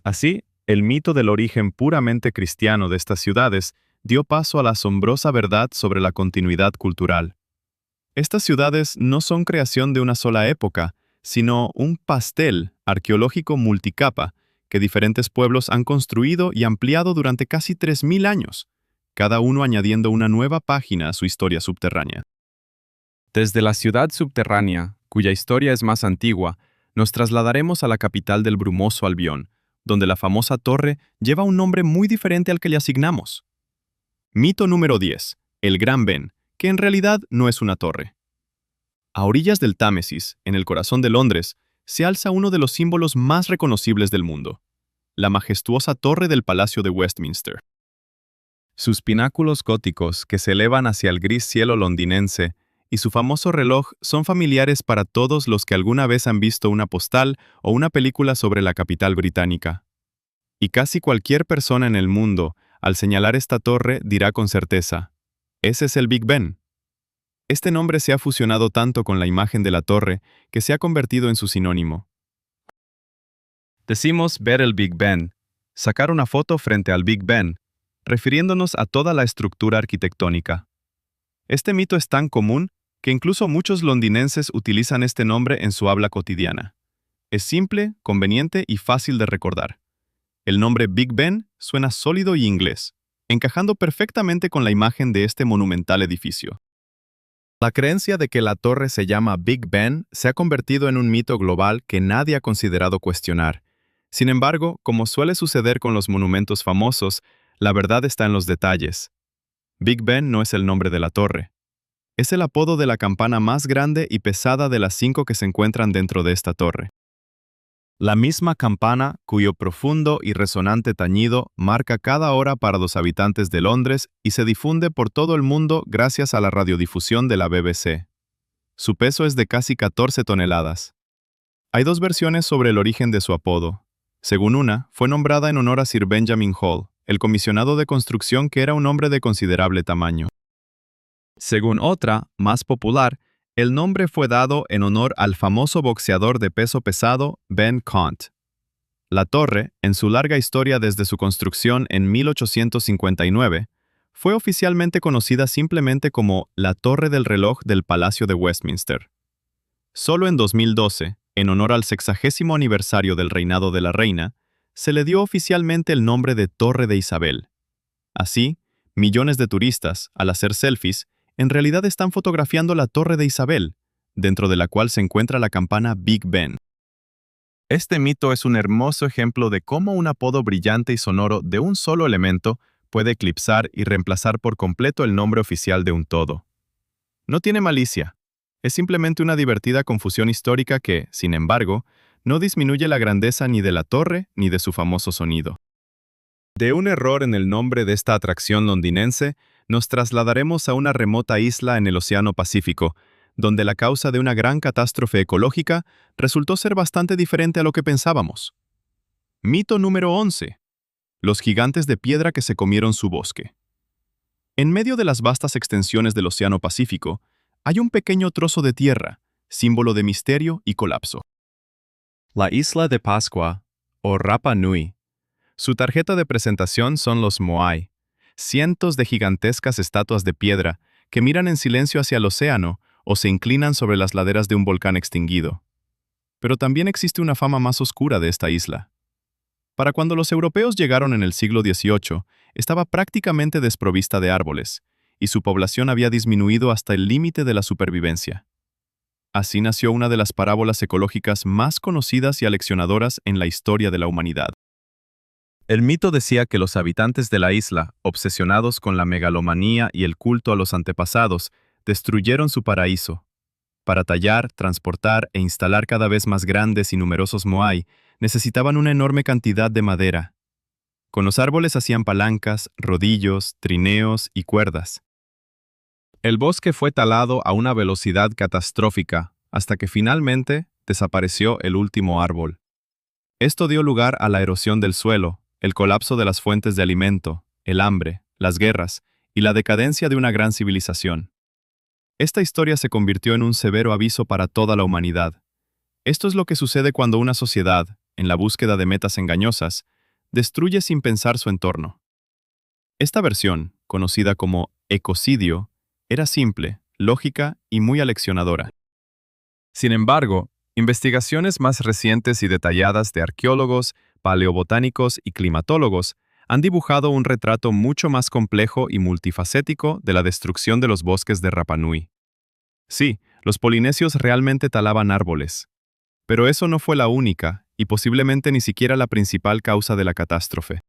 Así, el mito del origen puramente cristiano de estas ciudades dio paso a la asombrosa verdad sobre la continuidad cultural. Estas ciudades no son creación de una sola época, sino un pastel arqueológico multicapa que diferentes pueblos han construido y ampliado durante casi 3000 años, cada uno añadiendo una nueva página a su historia subterránea. Desde la ciudad subterránea, cuya historia es más antigua, nos trasladaremos a la capital del brumoso Albión, donde la famosa torre lleva un nombre muy diferente al que le asignamos. Mito número 10, el Gran Ben, que en realidad no es una torre. A orillas del Támesis, en el corazón de Londres, se alza uno de los símbolos más reconocibles del mundo, la majestuosa torre del Palacio de Westminster. Sus pináculos góticos, que se elevan hacia el gris cielo londinense, y su famoso reloj son familiares para todos los que alguna vez han visto una postal o una película sobre la capital británica. Y casi cualquier persona en el mundo, al señalar esta torre, dirá con certeza, ese es el Big Ben. Este nombre se ha fusionado tanto con la imagen de la torre que se ha convertido en su sinónimo. Decimos ver el Big Ben, sacar una foto frente al Big Ben, refiriéndonos a toda la estructura arquitectónica. Este mito es tan común que incluso muchos londinenses utilizan este nombre en su habla cotidiana. Es simple, conveniente y fácil de recordar. El nombre Big Ben suena sólido y inglés, encajando perfectamente con la imagen de este monumental edificio. La creencia de que la torre se llama Big Ben se ha convertido en un mito global que nadie ha considerado cuestionar. Sin embargo, como suele suceder con los monumentos famosos, la verdad está en los detalles. Big Ben no es el nombre de la torre. Es el apodo de la campana más grande y pesada de las 5 que se encuentran dentro de esta torre. La misma campana, cuyo profundo y resonante tañido marca cada hora para los habitantes de Londres y se difunde por todo el mundo gracias a la radiodifusión de la BBC. Su peso es de casi 14 toneladas. Hay dos versiones sobre el origen de su apodo. Según una, fue nombrada en honor a Sir Benjamin Hall, el comisionado de construcción que era un hombre de considerable tamaño. Según otra, más popular, el nombre fue dado en honor al famoso boxeador de peso pesado Ben Conte. La torre, en su larga historia desde su construcción en 1859, fue oficialmente conocida simplemente como la Torre del Reloj del Palacio de Westminster. Solo en 2012, en honor al 60º aniversario del reinado de la reina, se le dio oficialmente el nombre de Torre de Isabel. Así, millones de turistas, al hacer selfies, en realidad están fotografiando la Torre de Isabel, dentro de la cual se encuentra la campana Big Ben. Este mito es un hermoso ejemplo de cómo un apodo brillante y sonoro de un solo elemento puede eclipsar y reemplazar por completo el nombre oficial de un todo. No tiene malicia, es simplemente una divertida confusión histórica que, sin embargo, no disminuye la grandeza ni de la torre ni de su famoso sonido. De un error en el nombre de esta atracción londinense, nos trasladaremos a una remota isla en el Océano Pacífico, donde la causa de una gran catástrofe ecológica resultó ser bastante diferente a lo que pensábamos. Mito número 11. Los gigantes de piedra que se comieron su bosque. En medio de las vastas extensiones del Océano Pacífico, hay un pequeño trozo de tierra, símbolo de misterio y colapso. La isla de Pascua, o Rapa Nui. Su tarjeta de presentación son los Moai, cientos de gigantescas estatuas de piedra que miran en silencio hacia el océano o se inclinan sobre las laderas de un volcán extinguido. Pero también existe una fama más oscura de esta isla. Para cuando los europeos llegaron en el siglo XVIII, estaba prácticamente desprovista de árboles, y su población había disminuido hasta el límite de la supervivencia. Así nació una de las parábolas ecológicas más conocidas y aleccionadoras en la historia de la humanidad. El mito decía que los habitantes de la isla, obsesionados con la megalomanía y el culto a los antepasados, destruyeron su paraíso. Para tallar, transportar e instalar cada vez más grandes y numerosos moai, necesitaban una enorme cantidad de madera. Con los árboles hacían palancas, rodillos, trineos y cuerdas. El bosque fue talado a una velocidad catastrófica, hasta que finalmente desapareció el último árbol. Esto dio lugar a la erosión del suelo, el colapso de las fuentes de alimento, el hambre, las guerras y la decadencia de una gran civilización. Esta historia se convirtió en un severo aviso para toda la humanidad. Esto es lo que sucede cuando una sociedad, en la búsqueda de metas engañosas, destruye sin pensar su entorno. Esta versión, conocida como ecocidio, era simple, lógica y muy aleccionadora. Sin embargo, investigaciones más recientes y detalladas de arqueólogos, paleobotánicos y climatólogos han dibujado un retrato mucho más complejo y multifacético de la destrucción de los bosques de Rapa Nui. Sí, los polinesios realmente talaban árboles, pero eso no fue la única y posiblemente ni siquiera la principal causa de la catástrofe.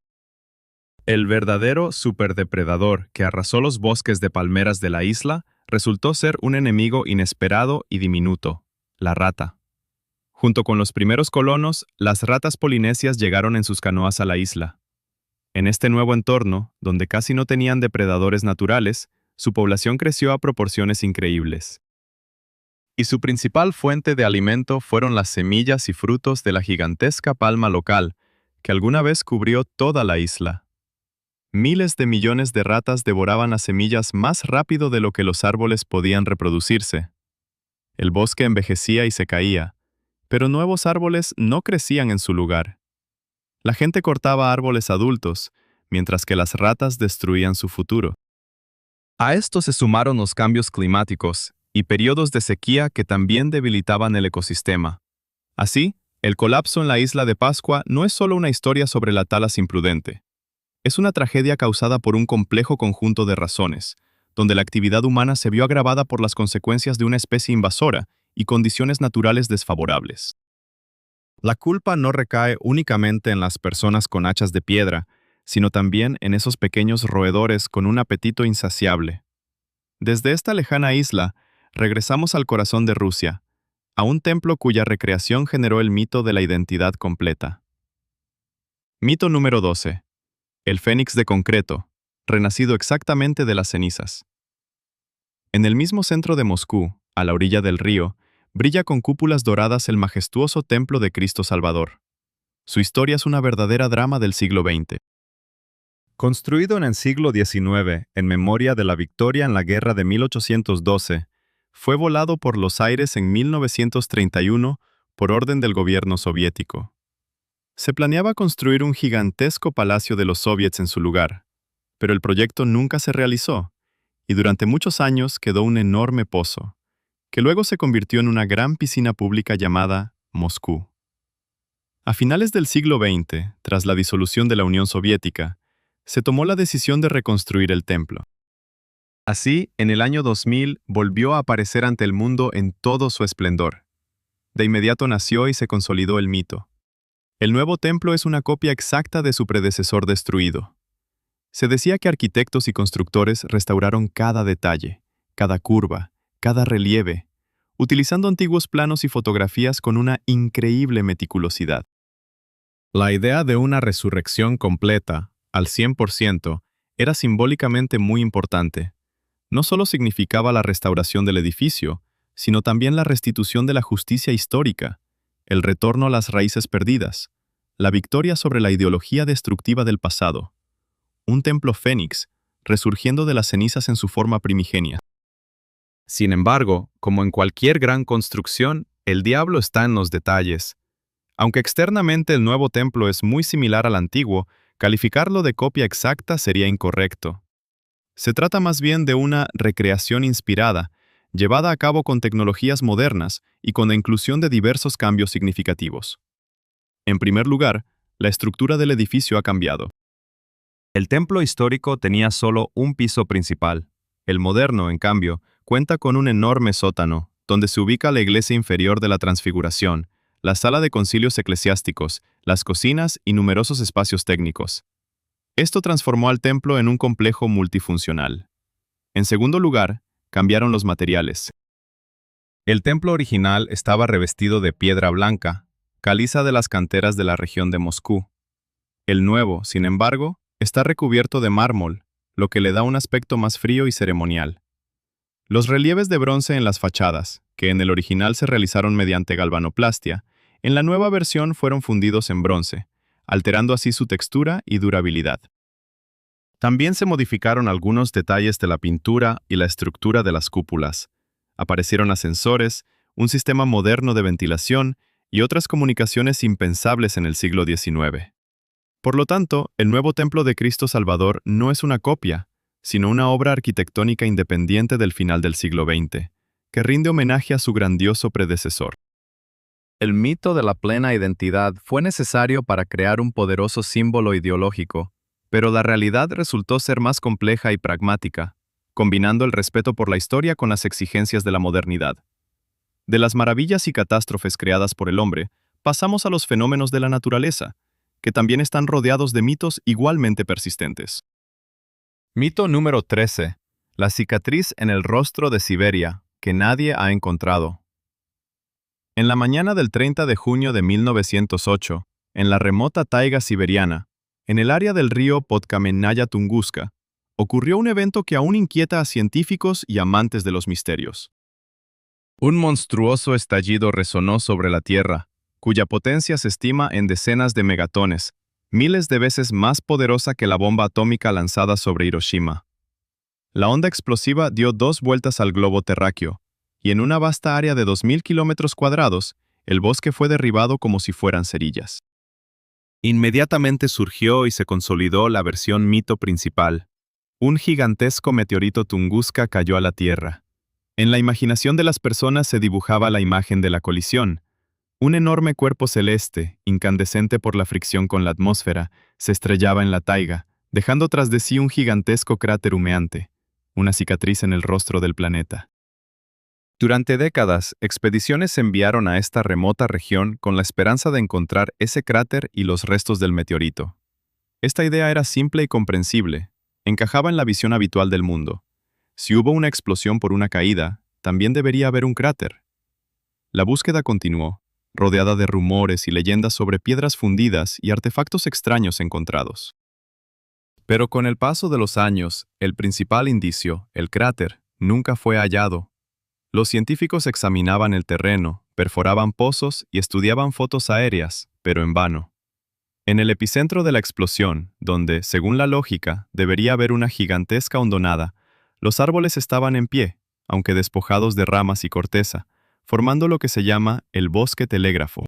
El verdadero superdepredador que arrasó los bosques de palmeras de la isla resultó ser un enemigo inesperado y diminuto, la rata. Junto con los primeros colonos, las ratas polinesias llegaron en sus canoas a la isla. En este nuevo entorno, donde casi no tenían depredadores naturales, su población creció a proporciones increíbles. Y su principal fuente de alimento fueron las semillas y frutos de la gigantesca palma local, que alguna vez cubrió toda la isla. Miles de millones de ratas devoraban las semillas más rápido de lo que los árboles podían reproducirse. El bosque envejecía y se caía, pero nuevos árboles no crecían en su lugar. La gente cortaba árboles adultos, mientras que las ratas destruían su futuro. A esto se sumaron los cambios climáticos y periodos de sequía que también debilitaban el ecosistema. Así, el colapso en la isla de Pascua no es solo una historia sobre la tala imprudente. Es una tragedia causada por un complejo conjunto de razones, donde la actividad humana se vio agravada por las consecuencias de una especie invasora y condiciones naturales desfavorables. La culpa no recae únicamente en las personas con hachas de piedra, sino también en esos pequeños roedores con un apetito insaciable. Desde esta lejana isla, regresamos al corazón de Rusia, a un templo cuya recreación generó el mito de la identidad completa. Mito número 12. El fénix de concreto, renacido exactamente de las cenizas. En el mismo centro de Moscú, a la orilla del río, brilla con cúpulas doradas el majestuoso templo de Cristo Salvador. Su historia es una verdadera drama del siglo XX. Construido en el siglo XIX, en memoria de la victoria en la guerra de 1812, fue volado por los aires en 1931 por orden del gobierno soviético. Se planeaba construir un gigantesco palacio de los soviets en su lugar, pero el proyecto nunca se realizó, y durante muchos años quedó un enorme pozo, que luego se convirtió en una gran piscina pública llamada Moscú. A finales del siglo XX, tras la disolución de la Unión Soviética, se tomó la decisión de reconstruir el templo. Así, en el año 2000 volvió a aparecer ante el mundo en todo su esplendor. De inmediato nació y se consolidó el mito. El nuevo templo es una copia exacta de su predecesor destruido. Se decía que arquitectos y constructores restauraron cada detalle, cada curva, cada relieve, utilizando antiguos planos y fotografías con una increíble meticulosidad. La idea de una resurrección completa, al 100%, era simbólicamente muy importante. No solo significaba la restauración del edificio, sino también la restitución de la justicia histórica, el retorno a las raíces perdidas, la victoria sobre la ideología destructiva del pasado. Un templo fénix, resurgiendo de las cenizas en su forma primigenia. Sin embargo, como en cualquier gran construcción, el diablo está en los detalles. Aunque externamente el nuevo templo es muy similar al antiguo, calificarlo de copia exacta sería incorrecto. Se trata más bien de una recreación inspirada, llevada a cabo con tecnologías modernas y con la inclusión de diversos cambios significativos. En primer lugar, la estructura del edificio ha cambiado. El templo histórico tenía solo un piso principal. El moderno, en cambio, cuenta con un enorme sótano, donde se ubica la iglesia inferior de la Transfiguración, la sala de concilios eclesiásticos, las cocinas y numerosos espacios técnicos. Esto transformó al templo en un complejo multifuncional. En segundo lugar, cambiaron los materiales. El templo original estaba revestido de piedra blanca, caliza de las canteras de la región de Moscú. El nuevo, sin embargo, está recubierto de mármol, lo que le da un aspecto más frío y ceremonial. Los relieves de bronce en las fachadas, que en el original se realizaron mediante galvanoplastia, en la nueva versión fueron fundidos en bronce, alterando así su textura y durabilidad. También se modificaron algunos detalles de la pintura y la estructura de las cúpulas. Aparecieron ascensores, un sistema moderno de ventilación y otras comunicaciones impensables en el siglo XIX. Por lo tanto, el nuevo Templo de Cristo Salvador no es una copia, sino una obra arquitectónica independiente del final del siglo XX, que rinde homenaje a su grandioso predecesor. El mito de la plena identidad fue necesario para crear un poderoso símbolo ideológico, pero la realidad resultó ser más compleja y pragmática, combinando el respeto por la historia con las exigencias de la modernidad. De las maravillas y catástrofes creadas por el hombre, pasamos a los fenómenos de la naturaleza, que también están rodeados de mitos igualmente persistentes. Mito número 13. La cicatriz en el rostro de Siberia, que nadie ha encontrado. En la mañana del 30 de junio de 1908, en la remota taiga siberiana, en el área del río Podkamennaya-Tunguska, ocurrió un evento que aún inquieta a científicos y amantes de los misterios. Un monstruoso estallido resonó sobre la Tierra, cuya potencia se estima en decenas de megatones, miles de veces más poderosa que la bomba atómica lanzada sobre Hiroshima. La onda explosiva dio 2 vueltas al globo terráqueo, y en una vasta área de 2.000 kilómetros cuadrados, el bosque fue derribado como si fueran cerillas. Inmediatamente surgió y se consolidó la versión mito principal. Un gigantesco meteorito Tunguska cayó a la Tierra. En la imaginación de las personas se dibujaba la imagen de la colisión. Un enorme cuerpo celeste, incandescente por la fricción con la atmósfera, se estrellaba en la taiga, dejando tras de sí un gigantesco cráter humeante, una cicatriz en el rostro del planeta. Durante décadas, expediciones se enviaron a esta remota región con la esperanza de encontrar ese cráter y los restos del meteorito. Esta idea era simple y comprensible, encajaba en la visión habitual del mundo. Si hubo una explosión por una caída, también debería haber un cráter. La búsqueda continuó, rodeada de rumores y leyendas sobre piedras fundidas y artefactos extraños encontrados. Pero con el paso de los años, el principal indicio, el cráter, nunca fue hallado. Los científicos examinaban el terreno, perforaban pozos y estudiaban fotos aéreas, pero en vano. En el epicentro de la explosión, donde, según la lógica, debería haber una gigantesca hondonada, los árboles estaban en pie, aunque despojados de ramas y corteza, formando lo que se llama el bosque telégrafo.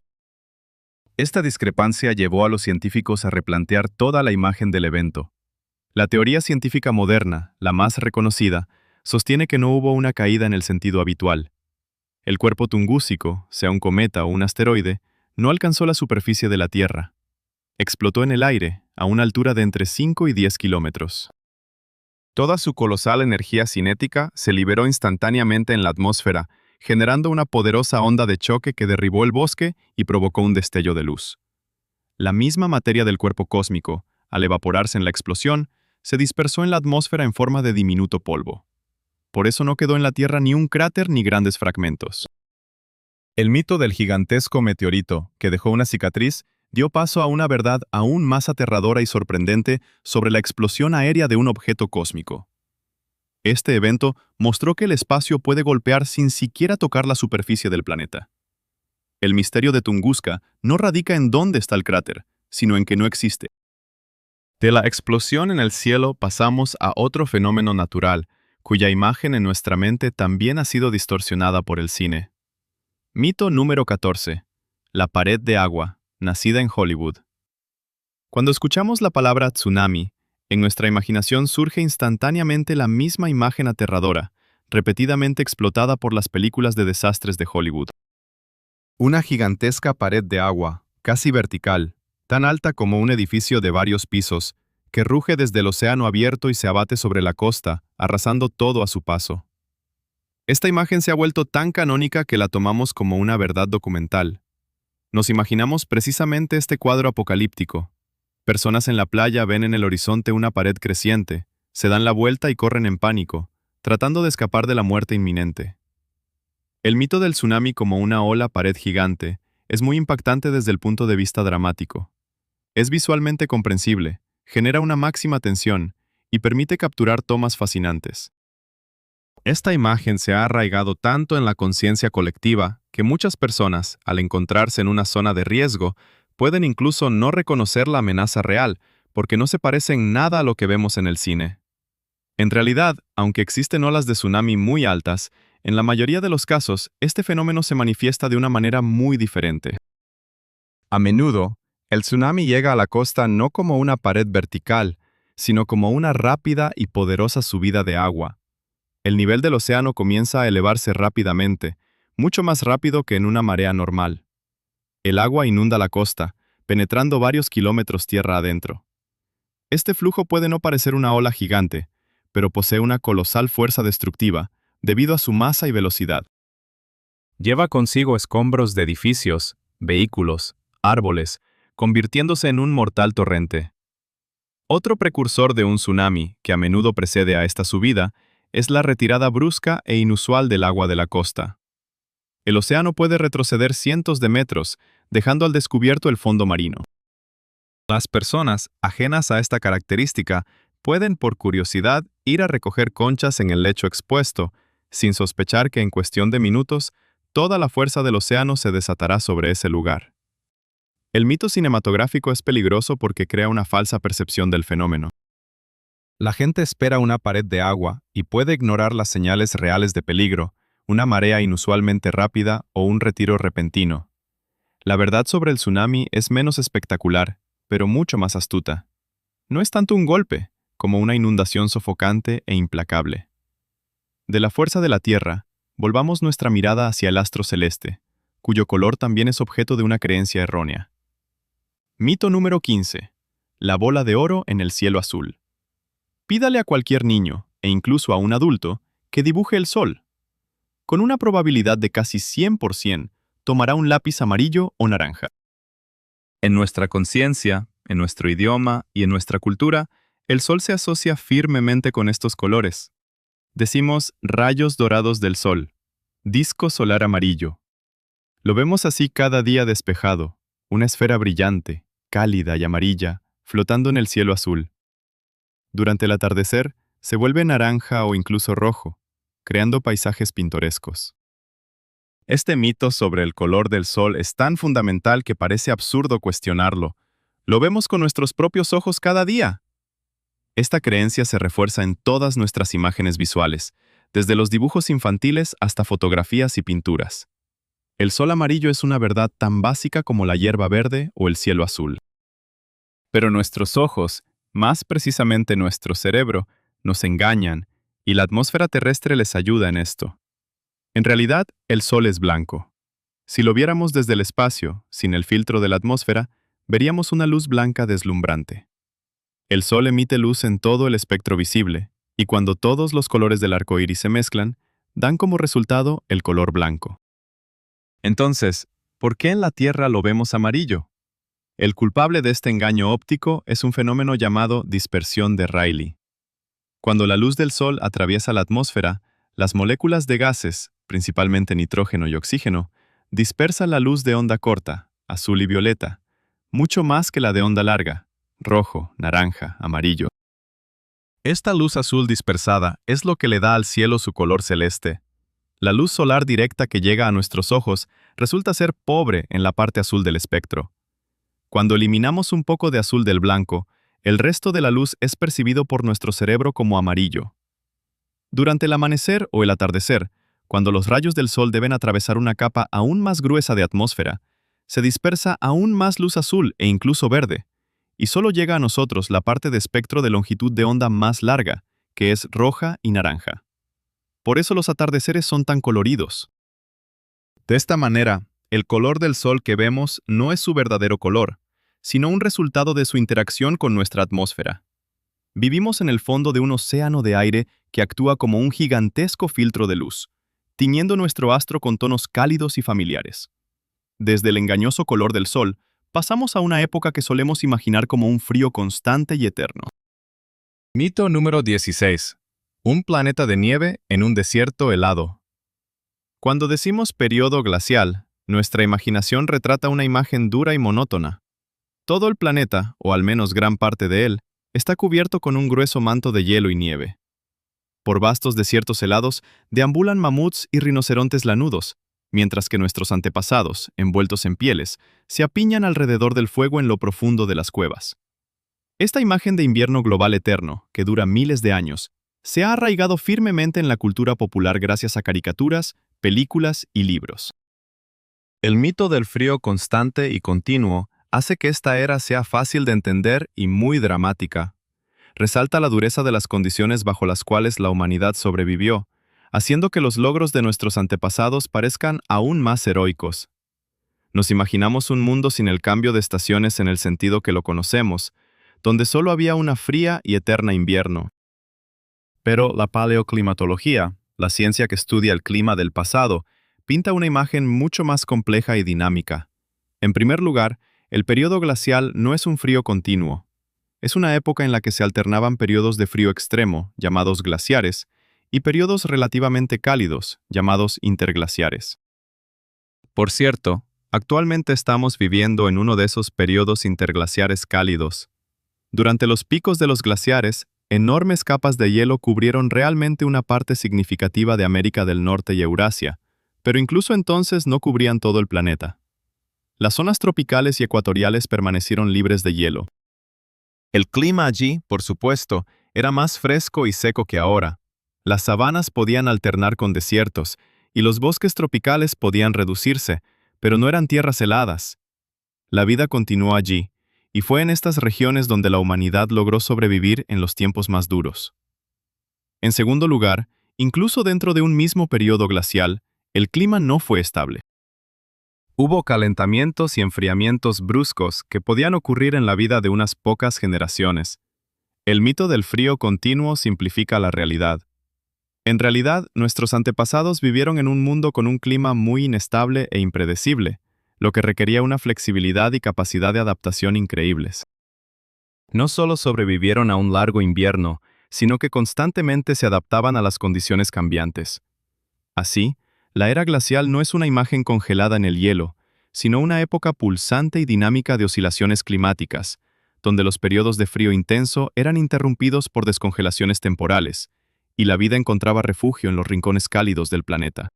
Esta discrepancia llevó a los científicos a replantear toda la imagen del evento. La teoría científica moderna, la más reconocida, sostiene que no hubo una caída en el sentido habitual. El cuerpo tungúsico, sea un cometa o un asteroide, no alcanzó la superficie de la Tierra. Explotó en el aire, a una altura de entre 5 y 10 kilómetros. Toda su colosal energía cinética se liberó instantáneamente en la atmósfera, generando una poderosa onda de choque que derribó el bosque y provocó un destello de luz. La misma materia del cuerpo cósmico, al evaporarse en la explosión, se dispersó en la atmósfera en forma de diminuto polvo. Por eso no quedó en la Tierra ni un cráter ni grandes fragmentos. El mito del gigantesco meteorito, que dejó una cicatriz, dio paso a una verdad aún más aterradora y sorprendente sobre la explosión aérea de un objeto cósmico. Este evento mostró que el espacio puede golpear sin siquiera tocar la superficie del planeta. El misterio de Tunguska no radica en dónde está el cráter, sino en que no existe. De la explosión en el cielo pasamos a otro fenómeno natural, cuya imagen en nuestra mente también ha sido distorsionada por el cine. Mito número 14. La pared de agua, nacida en Hollywood. Cuando escuchamos la palabra tsunami, en nuestra imaginación surge instantáneamente la misma imagen aterradora, repetidamente explotada por las películas de desastres de Hollywood. Una gigantesca pared de agua, casi vertical, tan alta como un edificio de varios pisos, que ruge desde el océano abierto y se abate sobre la costa, arrasando todo a su paso. Esta imagen se ha vuelto tan canónica que la tomamos como una verdad documental. Nos imaginamos precisamente este cuadro apocalíptico. Personas en la playa ven en el horizonte una pared creciente, se dan la vuelta y corren en pánico, tratando de escapar de la muerte inminente. El mito del tsunami como una ola-pared gigante es muy impactante desde el punto de vista dramático. Es visualmente comprensible, genera una máxima tensión y permite capturar tomas fascinantes. Esta imagen se ha arraigado tanto en la conciencia colectiva que muchas personas, al encontrarse en una zona de riesgo, pueden incluso no reconocer la amenaza real, porque no se parece en nada a lo que vemos en el cine. En realidad, aunque existen olas de tsunami muy altas, en la mayoría de los casos, este fenómeno se manifiesta de una manera muy diferente. A menudo, el tsunami llega a la costa no como una pared vertical, sino como una rápida y poderosa subida de agua. El nivel del océano comienza a elevarse rápidamente, mucho más rápido que en una marea normal. El agua inunda la costa, penetrando varios kilómetros tierra adentro. Este flujo puede no parecer una ola gigante, pero posee una colosal fuerza destructiva, debido a su masa y velocidad. Lleva consigo escombros de edificios, vehículos, árboles, convirtiéndose en un mortal torrente. Otro precursor de un tsunami, que a menudo precede a esta subida, es la retirada brusca e inusual del agua de la costa. El océano puede retroceder cientos de metros, dejando al descubierto el fondo marino. Las personas, ajenas a esta característica, pueden por curiosidad ir a recoger conchas en el lecho expuesto, sin sospechar que en cuestión de minutos, toda la fuerza del océano se desatará sobre ese lugar. El mito cinematográfico es peligroso porque crea una falsa percepción del fenómeno. La gente espera una pared de agua y puede ignorar las señales reales de peligro, una marea inusualmente rápida o un retiro repentino. La verdad sobre el tsunami es menos espectacular, pero mucho más astuta. No es tanto un golpe, como una inundación sofocante e implacable. De la fuerza de la Tierra, volvamos nuestra mirada hacia el astro celeste, cuyo color también es objeto de una creencia errónea. Mito número 15. La bola de oro en el cielo azul. Pídale a cualquier niño, e incluso a un adulto, que dibuje el sol. Con una probabilidad de casi 100%, tomará un lápiz amarillo o naranja. En nuestra conciencia, en nuestro idioma y en nuestra cultura, el sol se asocia firmemente con estos colores. Decimos rayos dorados del sol, disco solar amarillo. Lo vemos así cada día despejado, una esfera brillante, cálida y amarilla, flotando en el cielo azul. Durante el atardecer, se vuelve naranja o incluso rojo, creando paisajes pintorescos. Este mito sobre el color del sol es tan fundamental que parece absurdo cuestionarlo. Lo vemos con nuestros propios ojos cada día. Esta creencia se refuerza en todas nuestras imágenes visuales, desde los dibujos infantiles hasta fotografías y pinturas. El sol amarillo es una verdad tan básica como la hierba verde o el cielo azul. Pero nuestros ojos, más precisamente nuestro cerebro, nos engañan, y la atmósfera terrestre les ayuda en esto. En realidad, el sol es blanco. Si lo viéramos desde el espacio, sin el filtro de la atmósfera, veríamos una luz blanca deslumbrante. El sol emite luz en todo el espectro visible, y cuando todos los colores del arco iris se mezclan, dan como resultado el color blanco. Entonces, ¿por qué en la Tierra lo vemos amarillo? El culpable de este engaño óptico es un fenómeno llamado dispersión de Rayleigh. Cuando la luz del sol atraviesa la atmósfera, las moléculas de gases, principalmente nitrógeno y oxígeno, dispersan la luz de onda corta, azul y violeta, mucho más que la de onda larga, rojo, naranja, amarillo. Esta luz azul dispersada es lo que le da al cielo su color celeste. La luz solar directa que llega a nuestros ojos resulta ser pobre en la parte azul del espectro. Cuando eliminamos un poco de azul del blanco, el resto de la luz es percibido por nuestro cerebro como amarillo. Durante el amanecer o el atardecer, cuando los rayos del sol deben atravesar una capa aún más gruesa de atmósfera, se dispersa aún más luz azul e incluso verde, y solo llega a nosotros la parte de espectro de longitud de onda más larga, que es roja y naranja. Por eso los atardeceres son tan coloridos. De esta manera, el color del sol que vemos no es su verdadero color, sino un resultado de su interacción con nuestra atmósfera. Vivimos en el fondo de un océano de aire que actúa como un gigantesco filtro de luz, tiñendo nuestro astro con tonos cálidos y familiares. Desde el engañoso color del sol, pasamos a una época que solemos imaginar como un frío constante y eterno. Mito número 16. Un planeta de nieve en un desierto helado. Cuando decimos periodo glacial, nuestra imaginación retrata una imagen dura y monótona. Todo el planeta, o al menos gran parte de él, está cubierto con un grueso manto de hielo y nieve. Por vastos desiertos helados deambulan mamuts y rinocerontes lanudos, mientras que nuestros antepasados, envueltos en pieles, se apiñan alrededor del fuego en lo profundo de las cuevas. Esta imagen de invierno global eterno, que dura miles de años, se ha arraigado firmemente en la cultura popular gracias a caricaturas, películas y libros. El mito del frío constante y continuo hace que esta era sea fácil de entender y muy dramática. Resalta la dureza de las condiciones bajo las cuales la humanidad sobrevivió, haciendo que los logros de nuestros antepasados parezcan aún más heroicos. Nos imaginamos un mundo sin el cambio de estaciones en el sentido que lo conocemos, donde solo había una fría y eterna invierno. Pero la paleoclimatología, la ciencia que estudia el clima del pasado, pinta una imagen mucho más compleja y dinámica. En primer lugar, el periodo glacial no es un frío continuo. Es una época en la que se alternaban periodos de frío extremo, llamados glaciares, y periodos relativamente cálidos, llamados interglaciares. Por cierto, actualmente estamos viviendo en uno de esos periodos interglaciares cálidos. Durante los picos de los glaciares, enormes capas de hielo cubrieron realmente una parte significativa de América del Norte y Eurasia, pero incluso entonces no cubrían todo el planeta. Las zonas tropicales y ecuatoriales permanecieron libres de hielo. El clima allí, por supuesto, era más fresco y seco que ahora. Las sabanas podían alternar con desiertos, y los bosques tropicales podían reducirse, pero no eran tierras heladas. La vida continuó allí, y fue en estas regiones donde la humanidad logró sobrevivir en los tiempos más duros. En segundo lugar, incluso dentro de un mismo periodo glacial, el clima no fue estable. Hubo calentamientos y enfriamientos bruscos que podían ocurrir en la vida de unas pocas generaciones. El mito del frío continuo simplifica la realidad. En realidad, nuestros antepasados vivieron en un mundo con un clima muy inestable e impredecible, lo que requería una flexibilidad y capacidad de adaptación increíbles. No solo sobrevivieron a un largo invierno, sino que constantemente se adaptaban a las condiciones cambiantes. Así, la era glacial no es una imagen congelada en el hielo, sino una época pulsante y dinámica de oscilaciones climáticas, donde los periodos de frío intenso eran interrumpidos por descongelaciones temporales, y la vida encontraba refugio en los rincones cálidos del planeta.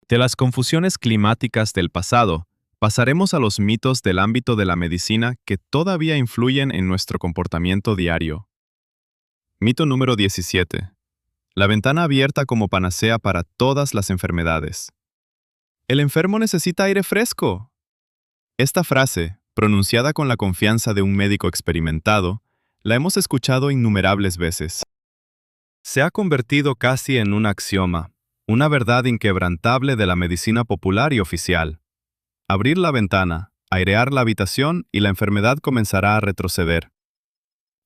De las confusiones climáticas del pasado, pasaremos a los mitos del ámbito de la medicina que todavía influyen en nuestro comportamiento diario. Mito número 17. La ventana abierta como panacea para todas las enfermedades. El enfermo necesita aire fresco. Esta frase, pronunciada con la confianza de un médico experimentado, la hemos escuchado innumerables veces. Se ha convertido casi en un axioma, una verdad inquebrantable de la medicina popular y oficial. Abrir la ventana, airear la habitación y la enfermedad comenzará a retroceder.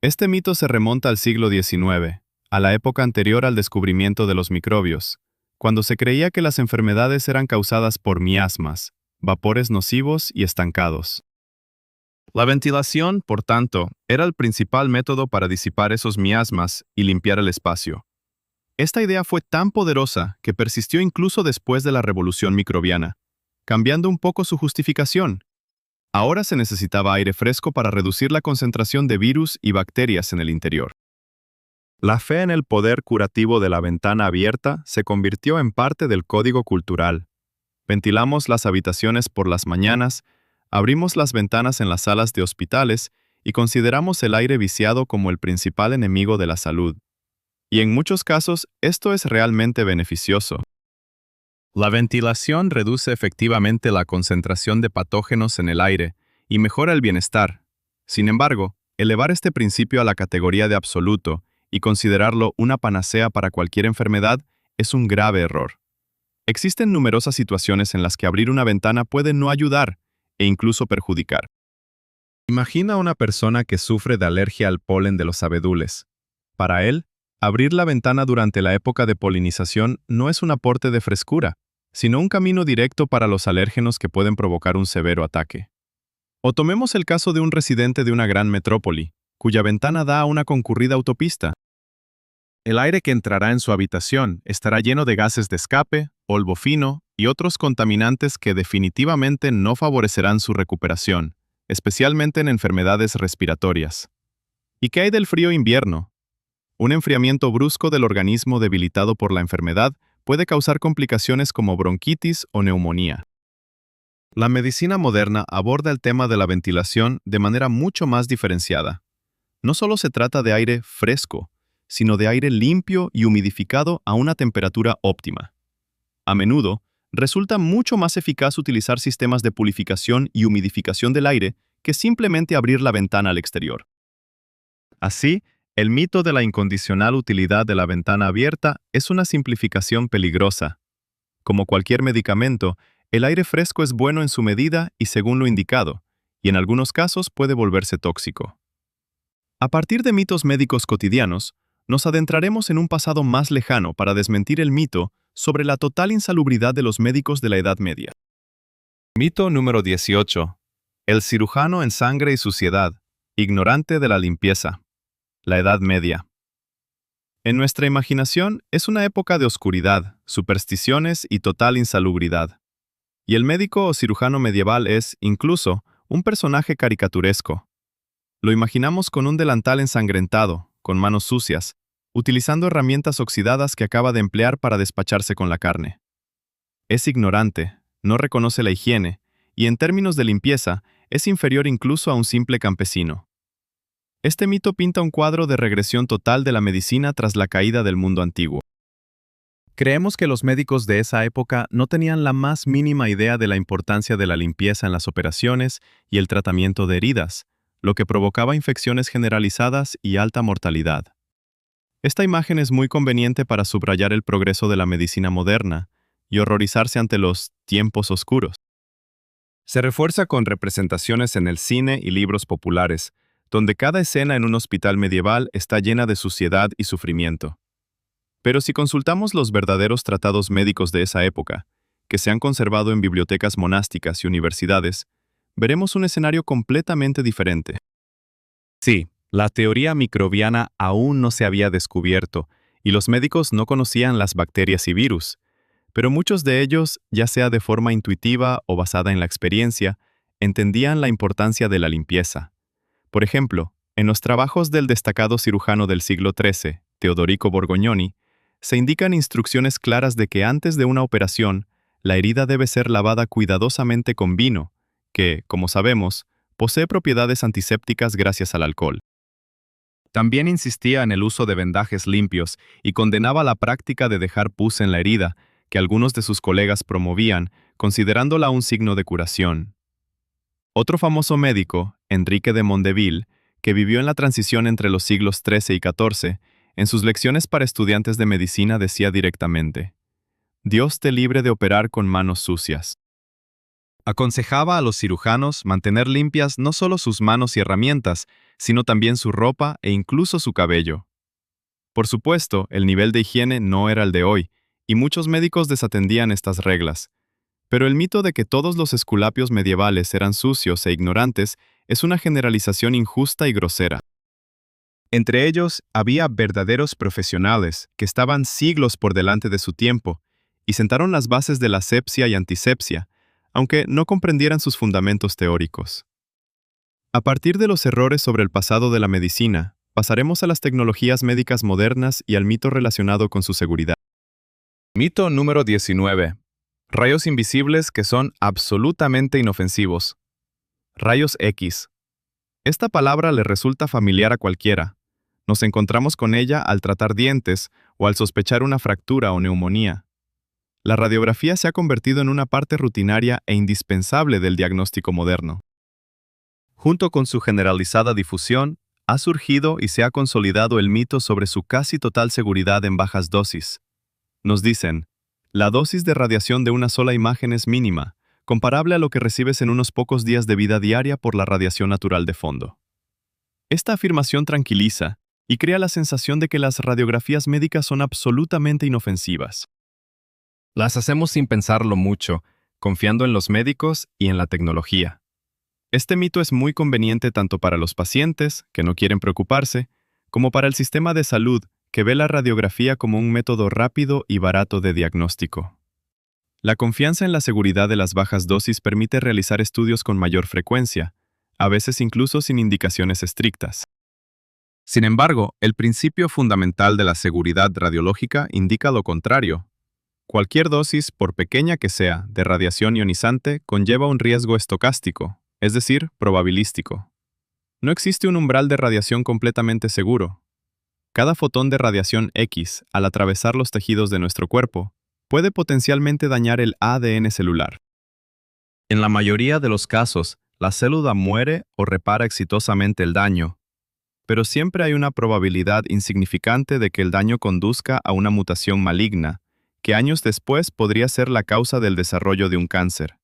Este mito se remonta al siglo XIX, a la época anterior al descubrimiento de los microbios, cuando se creía que las enfermedades eran causadas por miasmas, vapores nocivos y estancados. La ventilación, por tanto, era el principal método para disipar esos miasmas y limpiar el espacio. Esta idea fue tan poderosa que persistió incluso después de la revolución microbiana, cambiando un poco su justificación. Ahora se necesitaba aire fresco para reducir la concentración de virus y bacterias en el interior. La fe en el poder curativo de la ventana abierta se convirtió en parte del código cultural. Ventilamos las habitaciones por las mañanas, abrimos las ventanas en las salas de hospitales y consideramos el aire viciado como el principal enemigo de la salud. Y en muchos casos, esto es realmente beneficioso. La ventilación reduce efectivamente la concentración de patógenos en el aire y mejora el bienestar. Sin embargo, elevar este principio a la categoría de absoluto y considerarlo una panacea para cualquier enfermedad es un grave error. Existen numerosas situaciones en las que abrir una ventana puede no ayudar e incluso perjudicar. Imagina a una persona que sufre de alergia al polen de los abedules. Para él, abrir la ventana durante la época de polinización no es un aporte de frescura, sino un camino directo para los alérgenos que pueden provocar un severo ataque. O tomemos el caso de un residente de una gran metrópoli, cuya ventana da a una concurrida autopista. El aire que entrará en su habitación estará lleno de gases de escape, polvo fino y otros contaminantes que definitivamente no favorecerán su recuperación, especialmente en enfermedades respiratorias. ¿Y qué hay del frío invierno? Un enfriamiento brusco del organismo debilitado por la enfermedad puede causar complicaciones como bronquitis o neumonía. La medicina moderna aborda el tema de la ventilación de manera mucho más diferenciada. No solo se trata de aire fresco, sino de aire limpio y humidificado a una temperatura óptima. A menudo, resulta mucho más eficaz utilizar sistemas de purificación y humidificación del aire que simplemente abrir la ventana al exterior. Así, el mito de la incondicional utilidad de la ventana abierta es una simplificación peligrosa. Como cualquier medicamento, el aire fresco es bueno en su medida y según lo indicado, y en algunos casos puede volverse tóxico. A partir de mitos médicos cotidianos, nos adentraremos en un pasado más lejano para desmentir el mito sobre la total insalubridad de los médicos de la Edad Media. Mito número 18. El cirujano en sangre y suciedad, ignorante de la limpieza. La Edad Media. En nuestra imaginación es una época de oscuridad, supersticiones y total insalubridad. Y el médico o cirujano medieval es, incluso, un personaje caricaturesco. Lo imaginamos con un delantal ensangrentado, con manos sucias, utilizando herramientas oxidadas que acaba de emplear para despacharse con la carne. Es ignorante, no reconoce la higiene, y en términos de limpieza, es inferior incluso a un simple campesino. Este mito pinta un cuadro de regresión total de la medicina tras la caída del mundo antiguo. Creemos que los médicos de esa época no tenían la más mínima idea de la importancia de la limpieza en las operaciones y el tratamiento de heridas, lo que provocaba infecciones generalizadas y alta mortalidad. Esta imagen es muy conveniente para subrayar el progreso de la medicina moderna y horrorizarse ante los tiempos oscuros. Se refuerza con representaciones en el cine y libros populares, donde cada escena en un hospital medieval está llena de suciedad y sufrimiento. Pero si consultamos los verdaderos tratados médicos de esa época, que se han conservado en bibliotecas monásticas y universidades, veremos un escenario completamente diferente. Sí, la teoría microbiana aún no se había descubierto, y los médicos no conocían las bacterias y virus, pero muchos de ellos, ya sea de forma intuitiva o basada en la experiencia, entendían la importancia de la limpieza. Por ejemplo, en los trabajos del destacado cirujano del siglo XIII, Teodorico Borgognoni, se indican instrucciones claras de que antes de una operación, la herida debe ser lavada cuidadosamente con vino, que, como sabemos, posee propiedades antisépticas gracias al alcohol. También insistía en el uso de vendajes limpios y condenaba la práctica de dejar pus en la herida, que algunos de sus colegas promovían, considerándola un signo de curación. Otro famoso médico, Enrique de Mondeville, que vivió en la transición entre los siglos XIII y XIV, en sus lecciones para estudiantes de medicina decía directamente: «Dios te libre de operar con manos sucias». Aconsejaba a los cirujanos mantener limpias no solo sus manos y herramientas, sino también su ropa e incluso su cabello. Por supuesto, el nivel de higiene no era el de hoy, y muchos médicos desatendían estas reglas. Pero el mito de que todos los esculapios medievales eran sucios e ignorantes es una generalización injusta y grosera. Entre ellos, había verdaderos profesionales que estaban siglos por delante de su tiempo y sentaron las bases de la asepsia y antisepsia, aunque no comprendieran sus fundamentos teóricos. A partir de los errores sobre el pasado de la medicina, pasaremos a las tecnologías médicas modernas y al mito relacionado con su seguridad. Mito número 19. Rayos invisibles que son absolutamente inofensivos. Rayos X. Esta palabra le resulta familiar a cualquiera. Nos encontramos con ella al tratar dientes o al sospechar una fractura o neumonía. La radiografía se ha convertido en una parte rutinaria e indispensable del diagnóstico moderno. Junto con su generalizada difusión, ha surgido y se ha consolidado el mito sobre su casi total seguridad en bajas dosis. Nos dicen, la dosis de radiación de una sola imagen es mínima, comparable a lo que recibes en unos pocos días de vida diaria por la radiación natural de fondo. Esta afirmación tranquiliza y crea la sensación de que las radiografías médicas son absolutamente inofensivas. Las hacemos sin pensarlo mucho, confiando en los médicos y en la tecnología. Este mito es muy conveniente tanto para los pacientes, que no quieren preocuparse, como para el sistema de salud, que ve la radiografía como un método rápido y barato de diagnóstico. La confianza en la seguridad de las bajas dosis permite realizar estudios con mayor frecuencia, a veces incluso sin indicaciones estrictas. Sin embargo, el principio fundamental de la seguridad radiológica indica lo contrario. Cualquier dosis, por pequeña que sea, de radiación ionizante conlleva un riesgo estocástico, es decir, probabilístico. No existe un umbral de radiación completamente seguro. Cada fotón de radiación X, al atravesar los tejidos de nuestro cuerpo, puede potencialmente dañar el ADN celular. En la mayoría de los casos, la célula muere o repara exitosamente el daño, pero siempre hay una probabilidad insignificante de que el daño conduzca a una mutación maligna, que años después podría ser la causa del desarrollo de un cáncer.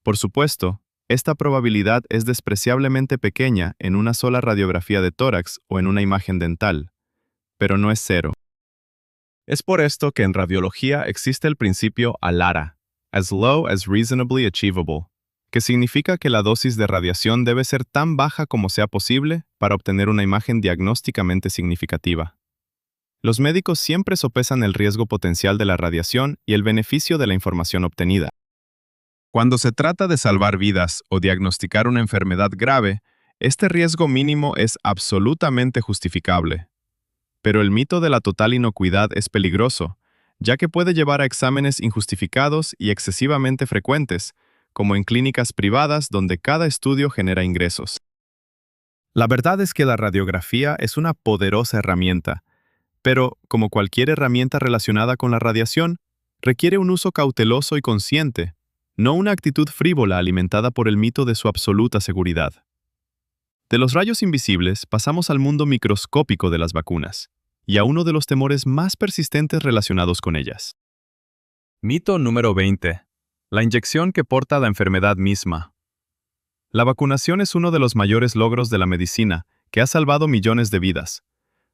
Por supuesto, esta probabilidad es despreciablemente pequeña en una sola radiografía de tórax o en una imagen dental, pero no es cero. Es por esto que en radiología existe el principio ALARA, as low as reasonably achievable, que significa que la dosis de radiación debe ser tan baja como sea posible para obtener una imagen diagnósticamente significativa. Los médicos siempre sopesan el riesgo potencial de la radiación y el beneficio de la información obtenida. Cuando se trata de salvar vidas o diagnosticar una enfermedad grave, este riesgo mínimo es absolutamente justificable. Pero el mito de la total inocuidad es peligroso, ya que puede llevar a exámenes injustificados y excesivamente frecuentes, como en clínicas privadas donde cada estudio genera ingresos. La verdad es que la radiografía es una poderosa herramienta, pero, como cualquier herramienta relacionada con la radiación, requiere un uso cauteloso y consciente, no una actitud frívola alimentada por el mito de su absoluta seguridad. De los rayos invisibles pasamos al mundo microscópico de las vacunas, y a uno de los temores más persistentes relacionados con ellas. Mito número 20. La inyección que porta la enfermedad misma. La vacunación es uno de los mayores logros de la medicina, que ha salvado millones de vidas,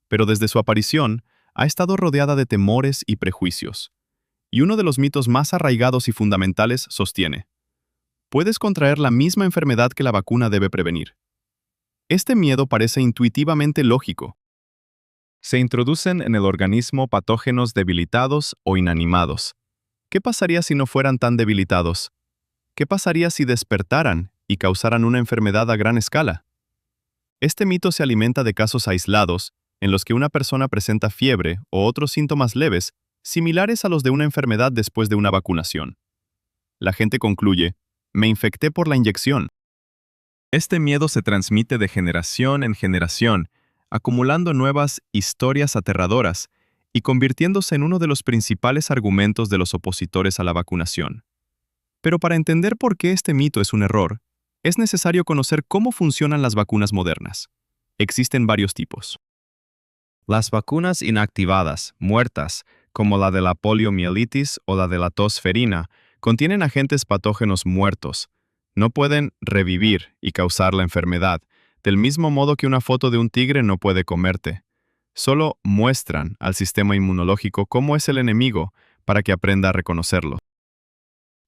pero desde su aparición ha estado rodeada de temores y prejuicios. Y uno de los mitos más arraigados y fundamentales sostiene: puedes contraer la misma enfermedad que la vacuna debe prevenir. Este miedo parece intuitivamente lógico. Se introducen en el organismo patógenos debilitados o inanimados. ¿Qué pasaría si no fueran tan debilitados? ¿Qué pasaría si despertaran y causaran una enfermedad a gran escala? Este mito se alimenta de casos aislados, en los que una persona presenta fiebre o otros síntomas leves, similares a los de una enfermedad después de una vacunación. La gente concluye: me infecté por la inyección. Este miedo se transmite de generación en generación, acumulando nuevas historias aterradoras y convirtiéndose en uno de los principales argumentos de los opositores a la vacunación. Pero para entender por qué este mito es un error, es necesario conocer cómo funcionan las vacunas modernas. Existen varios tipos. Las vacunas inactivadas, muertas, como la de la poliomielitis o la de la tos ferina, contienen agentes patógenos muertos. No pueden revivir y causar la enfermedad, del mismo modo que una foto de un tigre no puede comerte. Solo muestran al sistema inmunológico cómo es el enemigo para que aprenda a reconocerlo.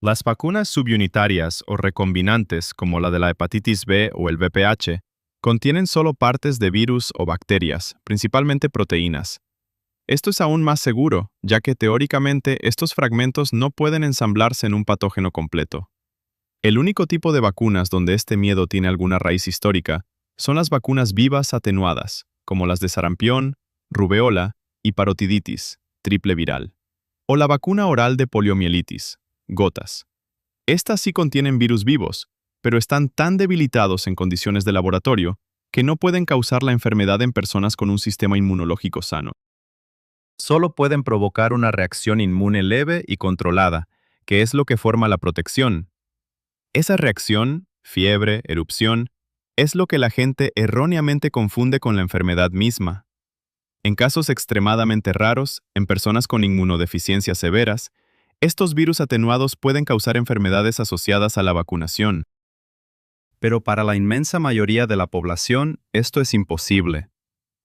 Las vacunas subunitarias o recombinantes, como la de la hepatitis B o el VPH, contienen solo partes de virus o bacterias, principalmente proteínas. Esto es aún más seguro, ya que teóricamente estos fragmentos no pueden ensamblarse en un patógeno completo. El único tipo de vacunas donde este miedo tiene alguna raíz histórica son las vacunas vivas atenuadas, como las de sarampión, rubeola y parotiditis, triple viral, o la vacuna oral de poliomielitis, gotas. Estas sí contienen virus vivos, pero están tan debilitados en condiciones de laboratorio que no pueden causar la enfermedad en personas con un sistema inmunológico sano. Solo pueden provocar una reacción inmune leve y controlada, que es lo que forma la protección. Esa reacción, fiebre, erupción, es lo que la gente erróneamente confunde con la enfermedad misma. En casos extremadamente raros, en personas con inmunodeficiencias severas, estos virus atenuados pueden causar enfermedades asociadas a la vacunación. Pero para la inmensa mayoría de la población, esto es imposible.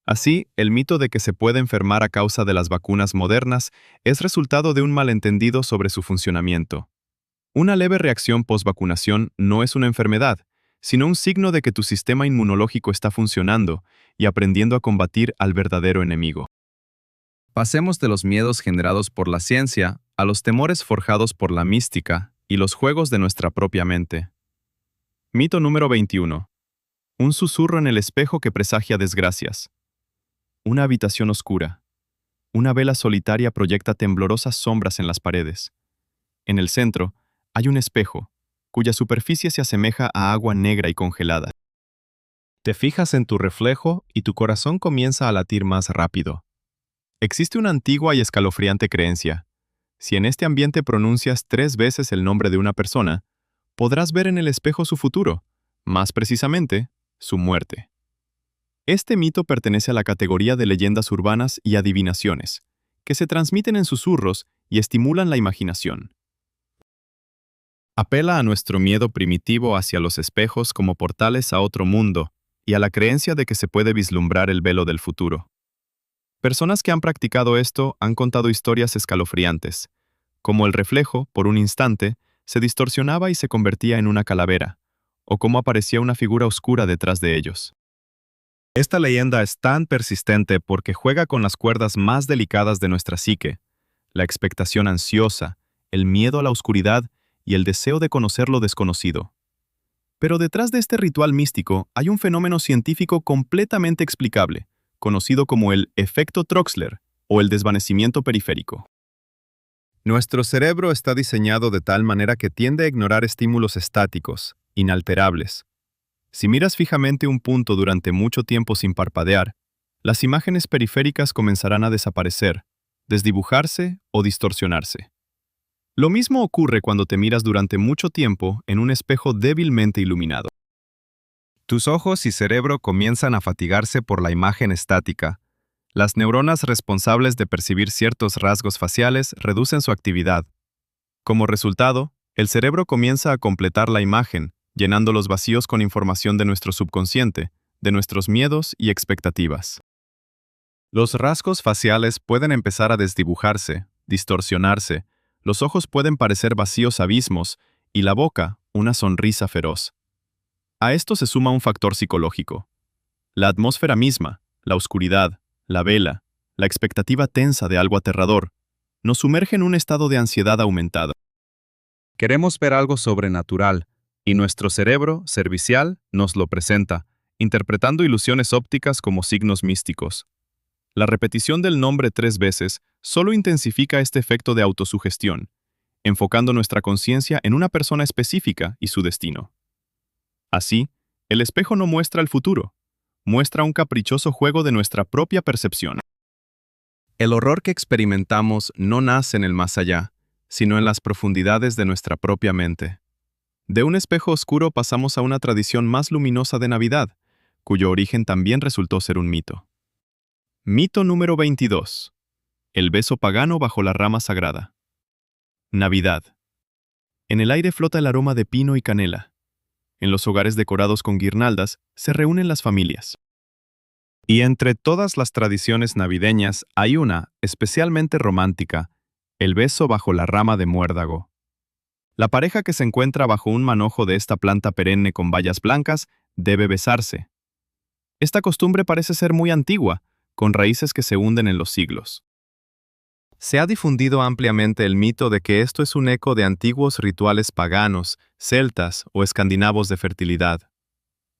Así, el mito de que se puede enfermar a causa de las vacunas modernas es resultado de un malentendido sobre su funcionamiento. Una leve reacción post-vacunación no es una enfermedad, sino un signo de que tu sistema inmunológico está funcionando y aprendiendo a combatir al verdadero enemigo. Pasemos de los miedos generados por la ciencia a los temores forjados por la mística y los juegos de nuestra propia mente. Mito número 21. Un susurro en el espejo que presagia desgracias. Una habitación oscura. Una vela solitaria proyecta temblorosas sombras en las paredes. En el centro, hay un espejo, cuya superficie se asemeja a agua negra y congelada. Te fijas en tu reflejo y tu corazón comienza a latir más rápido. Existe una antigua y escalofriante creencia. Si en este ambiente pronuncias 3 veces el nombre de una persona, podrás ver en el espejo su futuro, más precisamente, su muerte. Este mito pertenece a la categoría de leyendas urbanas y adivinaciones, que se transmiten en susurros y estimulan la imaginación. Apela a nuestro miedo primitivo hacia los espejos como portales a otro mundo y a la creencia de que se puede vislumbrar el velo del futuro. Personas que han practicado esto han contado historias escalofriantes, como el reflejo, por un instante, se distorsionaba y se convertía en una calavera, o cómo aparecía una figura oscura detrás de ellos. Esta leyenda es tan persistente porque juega con las cuerdas más delicadas de nuestra psique, la expectación ansiosa, el miedo a la oscuridad y el deseo de conocer lo desconocido. Pero detrás de este ritual místico hay un fenómeno científico completamente explicable, conocido como el efecto Troxler o el desvanecimiento periférico. Nuestro cerebro está diseñado de tal manera que tiende a ignorar estímulos estáticos, inalterables. Si miras fijamente un punto durante mucho tiempo sin parpadear, las imágenes periféricas comenzarán a desaparecer, desdibujarse o distorsionarse. Lo mismo ocurre cuando te miras durante mucho tiempo en un espejo débilmente iluminado. Tus ojos y cerebro comienzan a fatigarse por la imagen estática. Las neuronas responsables de percibir ciertos rasgos faciales reducen su actividad. Como resultado, el cerebro comienza a completar la imagen, llenando los vacíos con información de nuestro subconsciente, de nuestros miedos y expectativas. Los rasgos faciales pueden empezar a desdibujarse, distorsionarse, los ojos pueden parecer vacíos abismos y la boca una sonrisa feroz. A esto se suma un factor psicológico. La atmósfera misma, la oscuridad, la vela, la expectativa tensa de algo aterrador, nos sumerge en un estado de ansiedad aumentada. Queremos ver algo sobrenatural, y nuestro cerebro servicial nos lo presenta, interpretando ilusiones ópticas como signos místicos. La repetición del nombre 3 veces solo intensifica este efecto de autosugestión, enfocando nuestra conciencia en una persona específica y su destino. Así, el espejo no muestra el futuro, muestra un caprichoso juego de nuestra propia percepción. El horror que experimentamos no nace en el más allá, sino en las profundidades de nuestra propia mente. De un espejo oscuro pasamos a una tradición más luminosa de Navidad, cuyo origen también resultó ser un mito. Mito número 22. El beso pagano bajo la rama sagrada. Navidad. En el aire flota el aroma de pino y canela. En los hogares decorados con guirnaldas se reúnen las familias. Y entre todas las tradiciones navideñas hay una, especialmente romántica, el beso bajo la rama de muérdago. La pareja que se encuentra bajo un manojo de esta planta perenne con bayas blancas debe besarse. Esta costumbre parece ser muy antigua, con raíces que se hunden en los siglos. Se ha difundido ampliamente el mito de que esto es un eco de antiguos rituales paganos, celtas o escandinavos de fertilidad.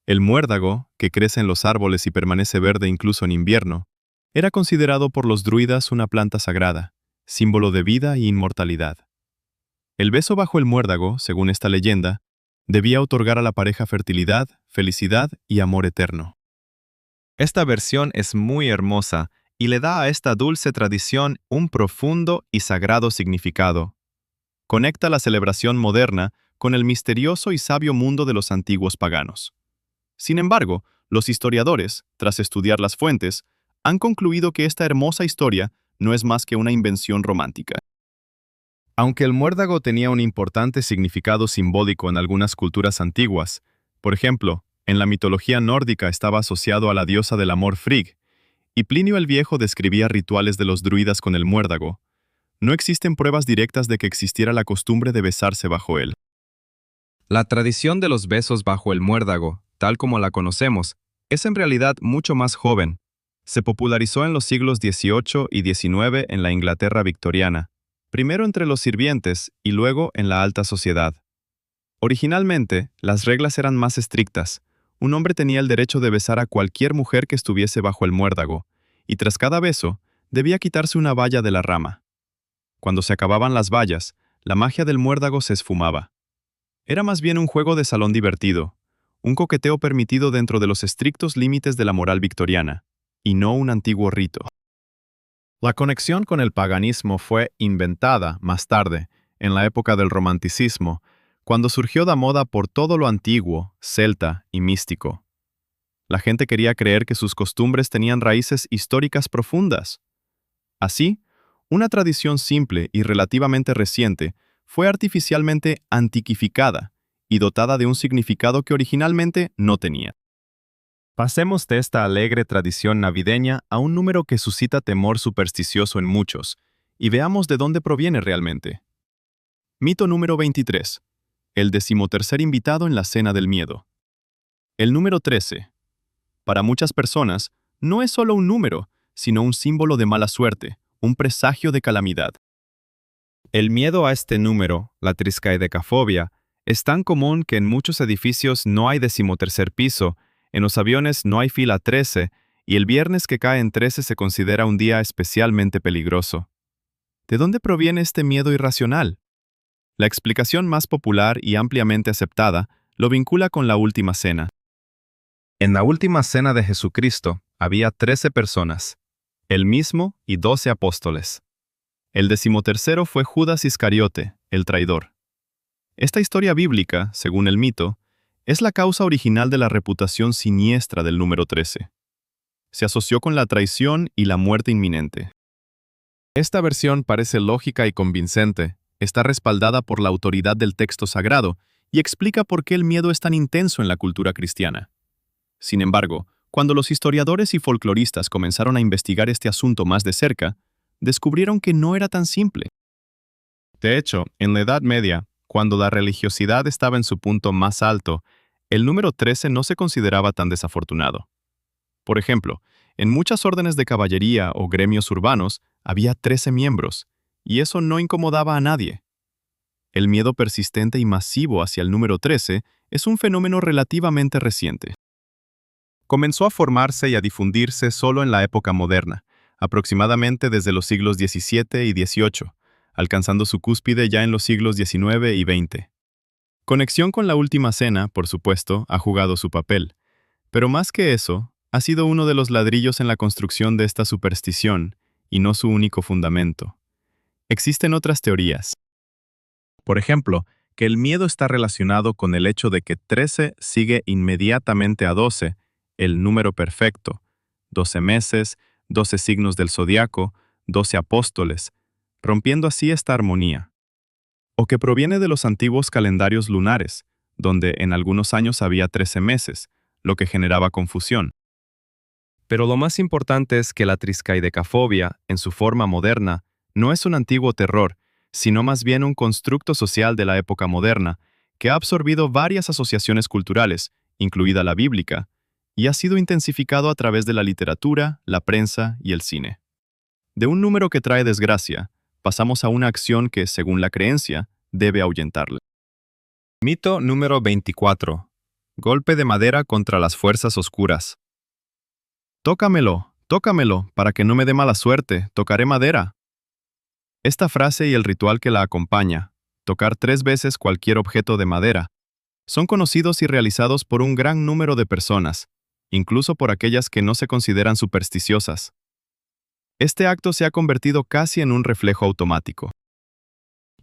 El muérdago, que crece en los árboles y permanece verde incluso en invierno, era considerado por los druidas una planta sagrada, símbolo de vida y inmortalidad. El beso bajo el muérdago, según esta leyenda, debía otorgar a la pareja fertilidad, felicidad y amor eterno. Esta versión es muy hermosa y le da a esta dulce tradición un profundo y sagrado significado. Conecta la celebración moderna con el misterioso y sabio mundo de los antiguos paganos. Sin embargo, los historiadores, tras estudiar las fuentes, han concluido que esta hermosa historia no es más que una invención romántica. Aunque el muérdago tenía un importante significado simbólico en algunas culturas antiguas, por ejemplo, en la mitología nórdica estaba asociado a la diosa del amor Frigg, y Plinio el Viejo describía rituales de los druidas con el muérdago, no existen pruebas directas de que existiera la costumbre de besarse bajo él. La tradición de los besos bajo el muérdago, tal como la conocemos, es en realidad mucho más joven. Se popularizó en los siglos XVIII y XIX en la Inglaterra victoriana, primero entre los sirvientes y luego en la alta sociedad. Originalmente, las reglas eran más estrictas. Un hombre tenía el derecho de besar a cualquier mujer que estuviese bajo el muérdago, y tras cada beso, debía quitarse una valla de la rama. Cuando se acababan las vallas, la magia del muérdago se esfumaba. Era más bien un juego de salón divertido, un coqueteo permitido dentro de los estrictos límites de la moral victoriana, y no un antiguo rito. La conexión con el paganismo fue inventada más tarde, en la época del romanticismo, cuando surgió de moda por todo lo antiguo, celta y místico. La gente quería creer que sus costumbres tenían raíces históricas profundas. Así, una tradición simple y relativamente reciente fue artificialmente antiquificada y dotada de un significado que originalmente no tenía. Pasemos de esta alegre tradición navideña a un número que suscita temor supersticioso en muchos, y veamos de dónde proviene realmente. Mito número 23. El 13º invitado en la cena del miedo. El número 13. Para muchas personas, no es solo un número, sino un símbolo de mala suerte, un presagio de calamidad. El miedo a este número, la triskaidekafobia, es tan común que en muchos edificios no hay 13º piso, en los aviones no hay fila 13, y el viernes que cae en 13 se considera un día especialmente peligroso. ¿De dónde proviene este miedo irracional? La explicación más popular y ampliamente aceptada lo vincula con la Última Cena. En la Última Cena de Jesucristo había 13 personas, él mismo y 12 apóstoles. El 13º fue Judas Iscariote, el traidor. Esta historia bíblica, según el mito, es la causa original de la reputación siniestra del número 13. Se asoció con la traición y la muerte inminente. Esta versión parece lógica y convincente, está respaldada por la autoridad del texto sagrado y explica por qué el miedo es tan intenso en la cultura cristiana. Sin embargo, cuando los historiadores y folcloristas comenzaron a investigar este asunto más de cerca, descubrieron que no era tan simple. De hecho, en la Edad Media, cuando la religiosidad estaba en su punto más alto, el número 13 no se consideraba tan desafortunado. Por ejemplo, en muchas órdenes de caballería o gremios urbanos había 13 miembros, y eso no incomodaba a nadie. El miedo persistente y masivo hacia el número 13 es un fenómeno relativamente reciente. Comenzó a formarse y a difundirse solo en la época moderna, aproximadamente desde los siglos XVII y XVIII, alcanzando su cúspide ya en los siglos XIX y XX. Conexión con la Última Cena, por supuesto, ha jugado su papel, pero más que eso, ha sido uno de los ladrillos en la construcción de esta superstición, y no su único fundamento. Existen otras teorías. Por ejemplo, que el miedo está relacionado con el hecho de que 13 sigue inmediatamente a 12, el número perfecto, 12 meses, 12 signos del zodiaco, 12 apóstoles, rompiendo así esta armonía. O que proviene de los antiguos calendarios lunares, donde en algunos años había 13 meses, lo que generaba confusión. Pero lo más importante es que la triskaidekafobia, en su forma moderna, no es un antiguo terror, sino más bien un constructo social de la época moderna, que ha absorbido varias asociaciones culturales, incluida la bíblica, y ha sido intensificado a través de la literatura, la prensa y el cine. De un número que trae desgracia, pasamos a una acción que, según la creencia, debe ahuyentarla. Mito número 24. Golpe de madera contra las fuerzas oscuras. Tócamelo, tócamelo, para que no me dé mala suerte, tocaré madera. Esta frase y el ritual que la acompaña, tocar 3 veces cualquier objeto de madera, son conocidos y realizados por un gran número de personas, incluso por aquellas que no se consideran supersticiosas. Este acto se ha convertido casi en un reflejo automático.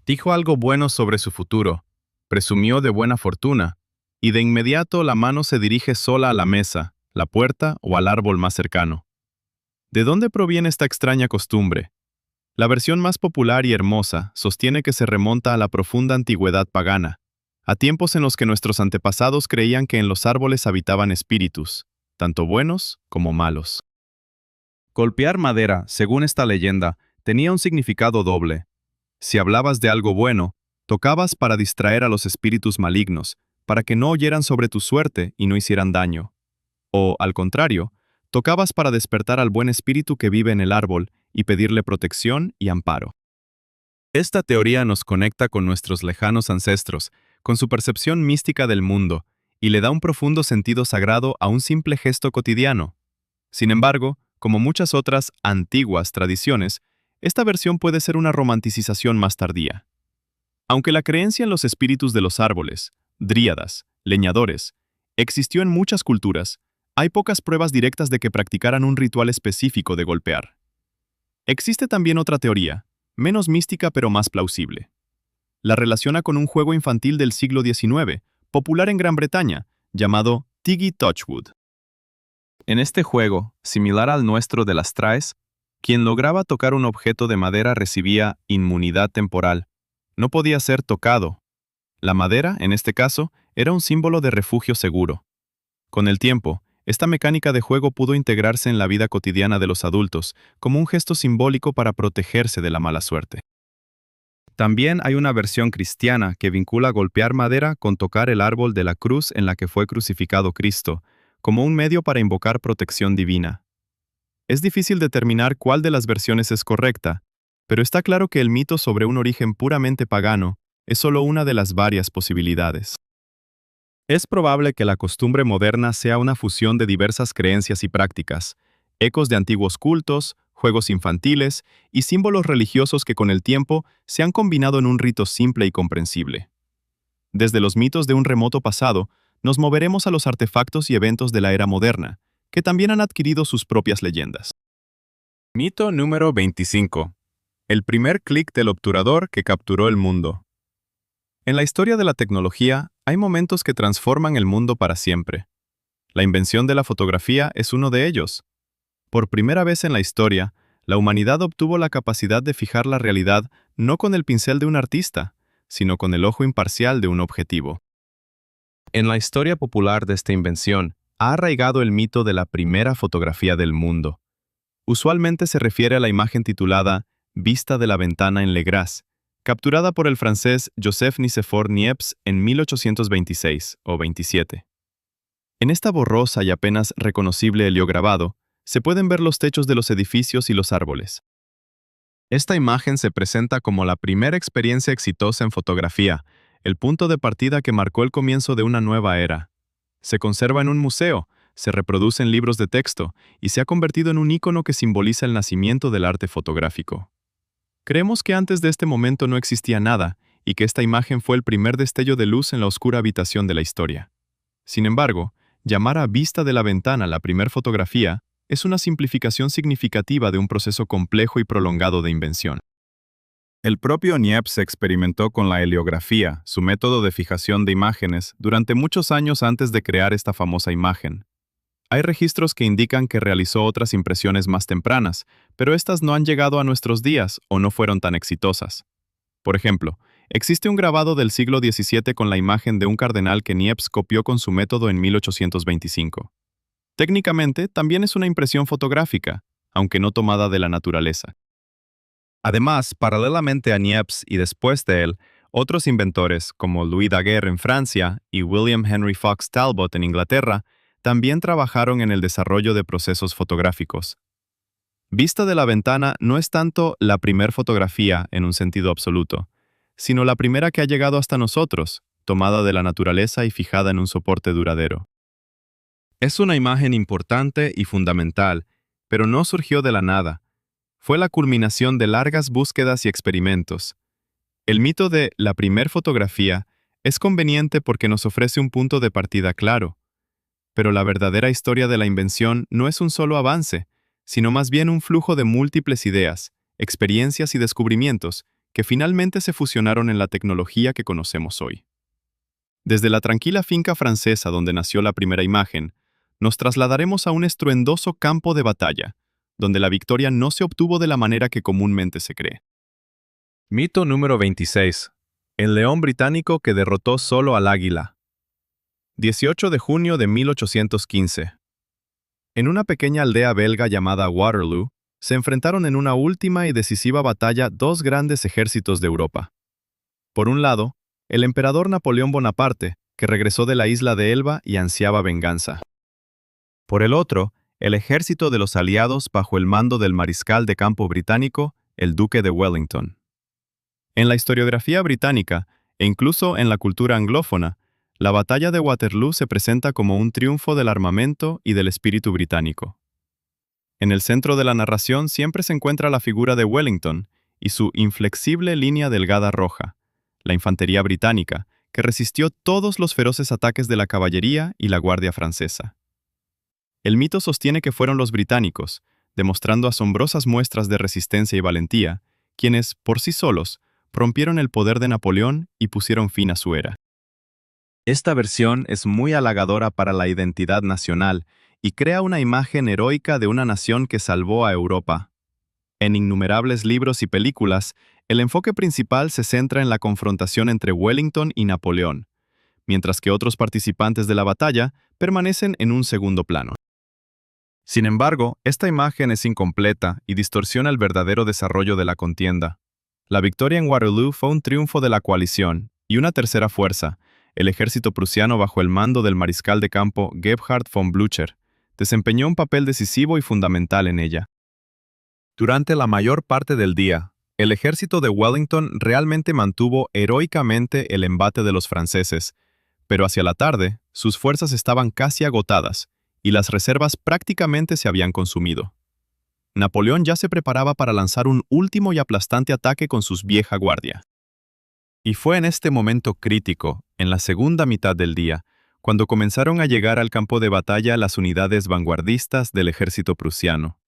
Dijo algo bueno sobre su futuro, presumió de buena fortuna, y de inmediato la mano se dirige sola a la mesa, la puerta o al árbol más cercano. ¿De dónde proviene esta extraña costumbre? La versión más popular y hermosa sostiene que se remonta a la profunda antigüedad pagana, a tiempos en los que nuestros antepasados creían que en los árboles habitaban espíritus, tanto buenos como malos. Golpear madera, según esta leyenda, tenía un significado doble. Si hablabas de algo bueno, tocabas para distraer a los espíritus malignos, para que no oyeran sobre tu suerte y no hicieran daño. O, al contrario, tocabas para despertar al buen espíritu que vive en el árbol y pedirle protección y amparo. Esta teoría nos conecta con nuestros lejanos ancestros, con su percepción mística del mundo, y le da un profundo sentido sagrado a un simple gesto cotidiano. Sin embargo, como muchas otras antiguas tradiciones, esta versión puede ser una romanticización más tardía. Aunque la creencia en los espíritus de los árboles, dríadas, leñadores, existió en muchas culturas, hay pocas pruebas directas de que practicaran un ritual específico de golpear. Existe también otra teoría, menos mística pero más plausible. La relaciona con un juego infantil del siglo XIX, popular en Gran Bretaña, llamado Tiggy Touchwood. En este juego, similar al nuestro de las traes, quien lograba tocar un objeto de madera recibía inmunidad temporal. No podía ser tocado. La madera, en este caso, era un símbolo de refugio seguro. Con el tiempo, esta mecánica de juego pudo integrarse en la vida cotidiana de los adultos como un gesto simbólico para protegerse de la mala suerte. También hay una versión cristiana que vincula golpear madera con tocar el árbol de la cruz en la que fue crucificado Cristo, como un medio para invocar protección divina. Es difícil determinar cuál de las versiones es correcta, pero está claro que el mito sobre un origen puramente pagano es solo una de las varias posibilidades. Es probable que la costumbre moderna sea una fusión de diversas creencias y prácticas, ecos de antiguos cultos, juegos infantiles y símbolos religiosos que con el tiempo se han combinado en un rito simple y comprensible. Desde los mitos de un remoto pasado, nos moveremos a los artefactos y eventos de la era moderna, que también han adquirido sus propias leyendas. Mito número 25. El primer clic del obturador que capturó el mundo. En la historia de la tecnología, hay momentos que transforman el mundo para siempre. La invención de la fotografía es uno de ellos. Por primera vez en la historia, la humanidad obtuvo la capacidad de fijar la realidad no con el pincel de un artista, sino con el ojo imparcial de un objetivo. En la historia popular de esta invención, ha arraigado el mito de la primera fotografía del mundo. Usualmente se refiere a la imagen titulada Vista de la ventana en Legras, capturada por el francés Joseph Nicéphore Niepce en 1826 o 27. En esta borrosa y apenas reconocible heliograbado, se pueden ver los techos de los edificios y los árboles. Esta imagen se presenta como la primera experiencia exitosa en fotografía, el punto de partida que marcó el comienzo de una nueva era. Se conserva en un museo, se reproduce en libros de texto y se ha convertido en un ícono que simboliza el nacimiento del arte fotográfico. Creemos que antes de este momento no existía nada y que esta imagen fue el primer destello de luz en la oscura habitación de la historia. Sin embargo, llamar a vista de la ventana la primer fotografía es una simplificación significativa de un proceso complejo y prolongado de invención. El propio Niepce experimentó con la heliografía, su método de fijación de imágenes, durante muchos años antes de crear esta famosa imagen. Hay registros que indican que realizó otras impresiones más tempranas, pero estas no han llegado a nuestros días o no fueron tan exitosas. Por ejemplo, existe un grabado del siglo XVII con la imagen de un cardenal que Niepce copió con su método en 1825. Técnicamente, también es una impresión fotográfica, aunque no tomada de la naturaleza. Además, paralelamente a Niepce y después de él, otros inventores, como Louis Daguerre en Francia y William Henry Fox Talbot en Inglaterra, también trabajaron en el desarrollo de procesos fotográficos. Vista de la ventana no es tanto la primer fotografía en un sentido absoluto, sino la primera que ha llegado hasta nosotros, tomada de la naturaleza y fijada en un soporte duradero. Es una imagen importante y fundamental, pero no surgió de la nada. Fue la culminación de largas búsquedas y experimentos. El mito de la primer fotografía es conveniente porque nos ofrece un punto de partida claro, pero la verdadera historia de la invención no es un solo avance, sino más bien un flujo de múltiples ideas, experiencias y descubrimientos que finalmente se fusionaron en la tecnología que conocemos hoy. Desde la tranquila finca francesa donde nació la primera imagen, nos trasladaremos a un estruendoso campo de batalla, donde la victoria no se obtuvo de la manera que comúnmente se cree. Mito número 26. El león británico que derrotó solo al águila. 18 de junio de 1815. En una pequeña aldea belga llamada Waterloo, se enfrentaron en una última y decisiva batalla dos grandes ejércitos de Europa. Por un lado, el emperador Napoleón Bonaparte, que regresó de la isla de Elba y ansiaba venganza. Por el otro, el ejército de los aliados bajo el mando del mariscal de campo británico, el duque de Wellington. En la historiografía británica, e incluso en la cultura anglófona, la batalla de Waterloo se presenta como un triunfo del armamento y del espíritu británico. En el centro de la narración siempre se encuentra la figura de Wellington y su inflexible línea delgada roja, la infantería británica, que resistió todos los feroces ataques de la caballería y la guardia francesa. El mito sostiene que fueron los británicos, demostrando asombrosas muestras de resistencia y valentía, quienes, por sí solos, rompieron el poder de Napoleón y pusieron fin a su era. Esta versión es muy halagadora para la identidad nacional y crea una imagen heroica de una nación que salvó a Europa. En innumerables libros y películas, el enfoque principal se centra en la confrontación entre Wellington y Napoleón, mientras que otros participantes de la batalla permanecen en un segundo plano. Sin embargo, esta imagen es incompleta y distorsiona el verdadero desarrollo de la contienda. La victoria en Waterloo fue un triunfo de la coalición, y una tercera fuerza, el ejército prusiano bajo el mando del mariscal de campo Gebhard von Blücher, desempeñó un papel decisivo y fundamental en ella. Durante la mayor parte del día, el ejército de Wellington realmente mantuvo heroicamente el embate de los franceses, pero hacia la tarde, sus fuerzas estaban casi agotadas, y las reservas prácticamente se habían consumido. Napoleón ya se preparaba para lanzar un último y aplastante ataque con sus vieja guardia. Y fue en este momento crítico, en la segunda mitad del día, cuando comenzaron a llegar al campo de batalla las unidades vanguardistas del ejército prusiano.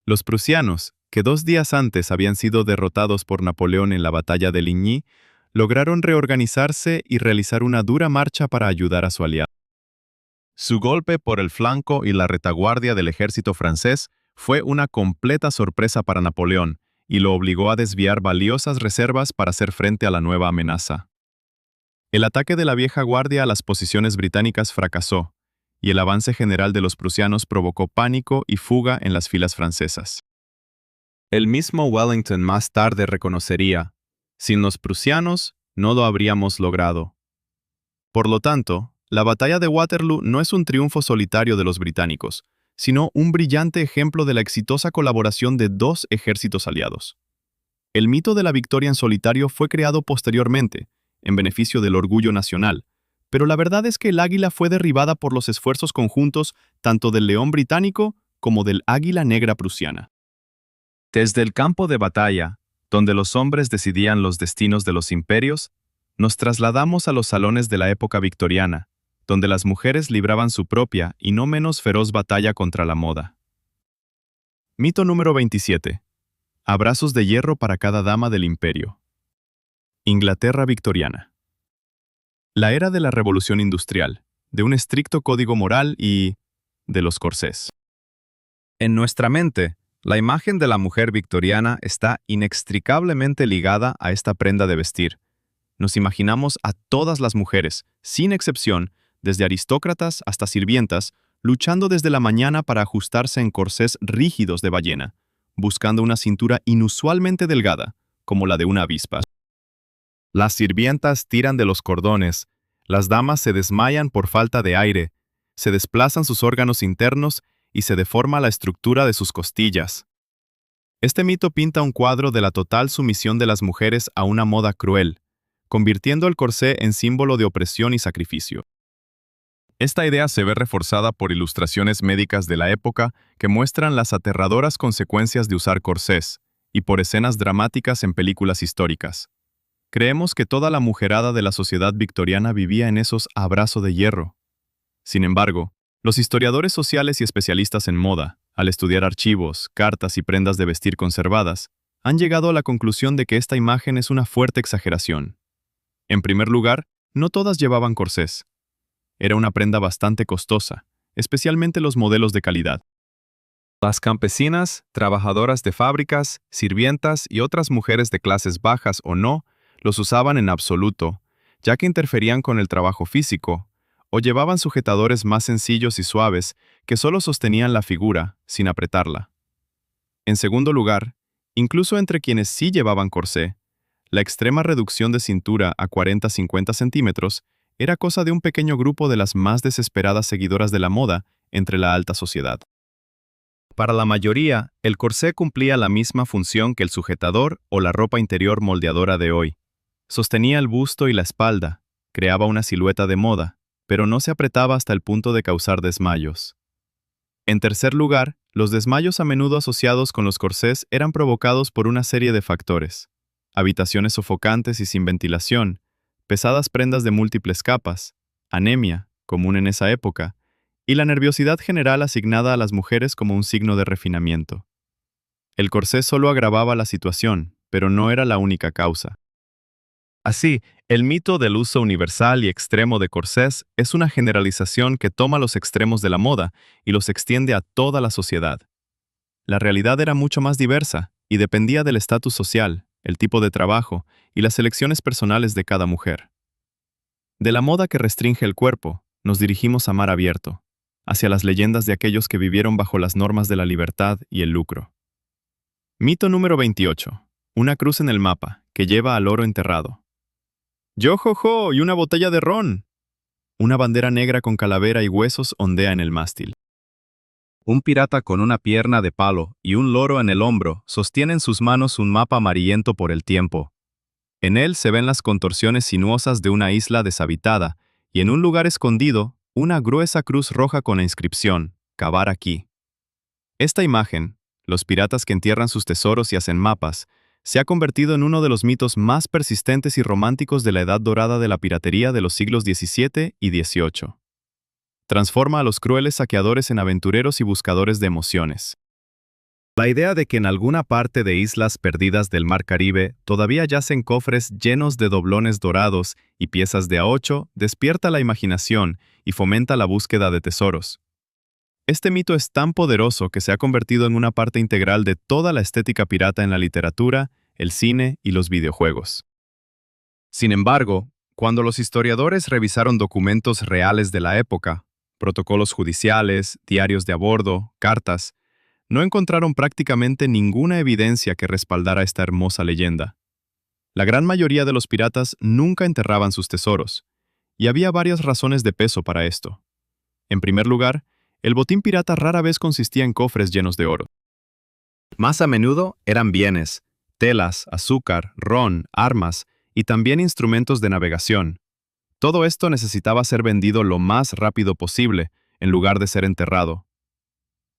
Los prusianos, que 2 días antes habían sido derrotados por Napoleón en la batalla de Ligny, lograron reorganizarse y realizar una dura marcha para ayudar a su aliado. Su golpe por el flanco y la retaguardia del ejército francés fue una completa sorpresa para Napoleón y lo obligó a desviar valiosas reservas para hacer frente a la nueva amenaza. El ataque de la vieja guardia a las posiciones británicas fracasó, y el avance general de los prusianos provocó pánico y fuga en las filas francesas. El mismo Wellington más tarde reconocería: sin los prusianos no lo habríamos logrado. Por lo tanto, la batalla de Waterloo no es un triunfo solitario de los británicos, sino un brillante ejemplo de la exitosa colaboración de dos ejércitos aliados. El mito de la victoria en solitario fue creado posteriormente, en beneficio del orgullo nacional, pero la verdad es que el águila fue derribada por los esfuerzos conjuntos tanto del león británico como del águila negra prusiana. Desde el campo de batalla, donde los hombres decidían los destinos de los imperios, nos trasladamos a los salones de la época victoriana, donde las mujeres libraban su propia y no menos feroz batalla contra la moda. Mito número 27. Abrazos de hierro para cada dama del imperio. Inglaterra victoriana. La era de la revolución industrial, de un estricto código moral y de los corsés. En nuestra mente, la imagen de la mujer victoriana está inextricablemente ligada a esta prenda de vestir. Nos imaginamos a todas las mujeres, sin excepción, desde aristócratas hasta sirvientas, luchando desde la mañana para ajustarse en corsés rígidos de ballena, buscando una cintura inusualmente delgada, como la de una avispa. Las sirvientas tiran de los cordones, las damas se desmayan por falta de aire, se desplazan sus órganos internos y se deforma la estructura de sus costillas. Este mito pinta un cuadro de la total sumisión de las mujeres a una moda cruel, convirtiendo el corsé en símbolo de opresión y sacrificio. Esta idea se ve reforzada por ilustraciones médicas de la época que muestran las aterradoras consecuencias de usar corsés, y por escenas dramáticas en películas históricas. Creemos que toda la mujerada de la sociedad victoriana vivía en esos abrazo de hierro. Sin embargo, los historiadores sociales y especialistas en moda, al estudiar archivos, cartas y prendas de vestir conservadas, han llegado a la conclusión de que esta imagen es una fuerte exageración. En primer lugar, no todas llevaban corsés. Era una prenda bastante costosa, especialmente los modelos de calidad. Las campesinas, trabajadoras de fábricas, sirvientas y otras mujeres de clases bajas o no, los usaban en absoluto, ya que interferían con el trabajo físico, o llevaban sujetadores más sencillos y suaves que solo sostenían la figura, sin apretarla. En segundo lugar, incluso entre quienes sí llevaban corsé, la extrema reducción de cintura a 40-50 centímetros era cosa de un pequeño grupo de las más desesperadas seguidoras de la moda entre la alta sociedad. Para la mayoría, el corsé cumplía la misma función que el sujetador o la ropa interior moldeadora de hoy. Sostenía el busto y la espalda, creaba una silueta de moda, pero no se apretaba hasta el punto de causar desmayos. En tercer lugar, los desmayos a menudo asociados con los corsés eran provocados por una serie de factores: habitaciones sofocantes y sin ventilación, pesadas prendas de múltiples capas, anemia, común en esa época, y la nerviosidad general asignada a las mujeres como un signo de refinamiento. El corsé solo agravaba la situación, pero no era la única causa. Así, el mito del uso universal y extremo de corsés es una generalización que toma los extremos de la moda y los extiende a toda la sociedad. La realidad era mucho más diversa y dependía del estatus social, el tipo de trabajo y las elecciones personales de cada mujer. De la moda que restringe el cuerpo, nos dirigimos a mar abierto, hacia las leyendas de aquellos que vivieron bajo las normas de la libertad y el lucro. Mito número 28. Una cruz en el mapa, que lleva al oro enterrado. ¡Yo, jo, y una botella de ron! Una bandera negra con calavera y huesos ondea en el mástil. Un pirata con una pierna de palo y un loro en el hombro sostiene en sus manos un mapa amarillento por el tiempo. En él se ven las contorsiones sinuosas de una isla deshabitada y en un lugar escondido, una gruesa cruz roja con la inscripción: «Cavar aquí». Esta imagen, los piratas que entierran sus tesoros y hacen mapas, se ha convertido en uno de los mitos más persistentes y románticos de la edad dorada de la piratería de los siglos XVII y XVIII. Transforma a los crueles saqueadores en aventureros y buscadores de emociones. La idea de que en alguna parte de islas perdidas del Mar Caribe todavía yacen cofres llenos de doblones dorados y piezas de A8 despierta la imaginación y fomenta la búsqueda de tesoros. Este mito es tan poderoso que se ha convertido en una parte integral de toda la estética pirata en la literatura, el cine y los videojuegos. Sin embargo, cuando los historiadores revisaron documentos reales de la época, protocolos judiciales, diarios de a bordo, cartas, no encontraron prácticamente ninguna evidencia que respaldara esta hermosa leyenda. La gran mayoría de los piratas nunca enterraban sus tesoros, y había varias razones de peso para esto. En primer lugar, el botín pirata rara vez consistía en cofres llenos de oro. Más a menudo eran bienes, telas, azúcar, ron, armas y también instrumentos de navegación. Todo esto necesitaba ser vendido lo más rápido posible, en lugar de ser enterrado.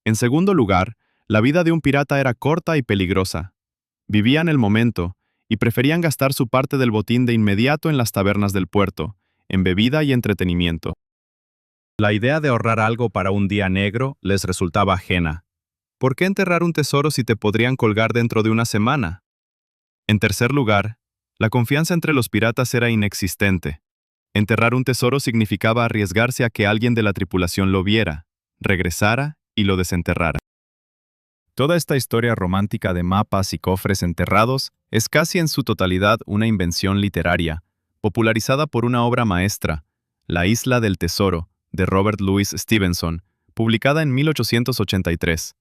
En segundo lugar, la vida de un pirata era corta y peligrosa. Vivían el momento y preferían gastar su parte del botín de inmediato en las tabernas del puerto, en bebida y entretenimiento. La idea de ahorrar algo para un día negro les resultaba ajena. ¿Por qué enterrar un tesoro si te podrían colgar dentro de una semana? En tercer lugar, la confianza entre los piratas era inexistente. Enterrar un tesoro significaba arriesgarse a que alguien de la tripulación lo viera, regresara y lo desenterrara. Toda esta historia romántica de mapas y cofres enterrados es casi en su totalidad una invención literaria, popularizada por una obra maestra, La Isla del Tesoro, de Robert Louis Stevenson, publicada en 1883.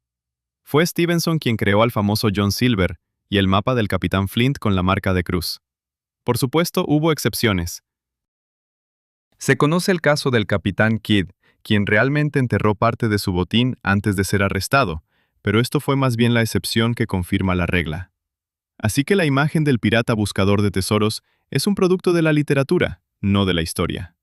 Fue Stevenson quien creó al famoso John Silver y el mapa del Capitán Flint con la marca de cruz. Por supuesto, hubo excepciones. Se conoce el caso del Capitán Kidd, quien realmente enterró parte de su botín antes de ser arrestado, pero esto fue más bien la excepción que confirma la regla. Así que la imagen del pirata buscador de tesoros es un producto de la literatura, no de la historia.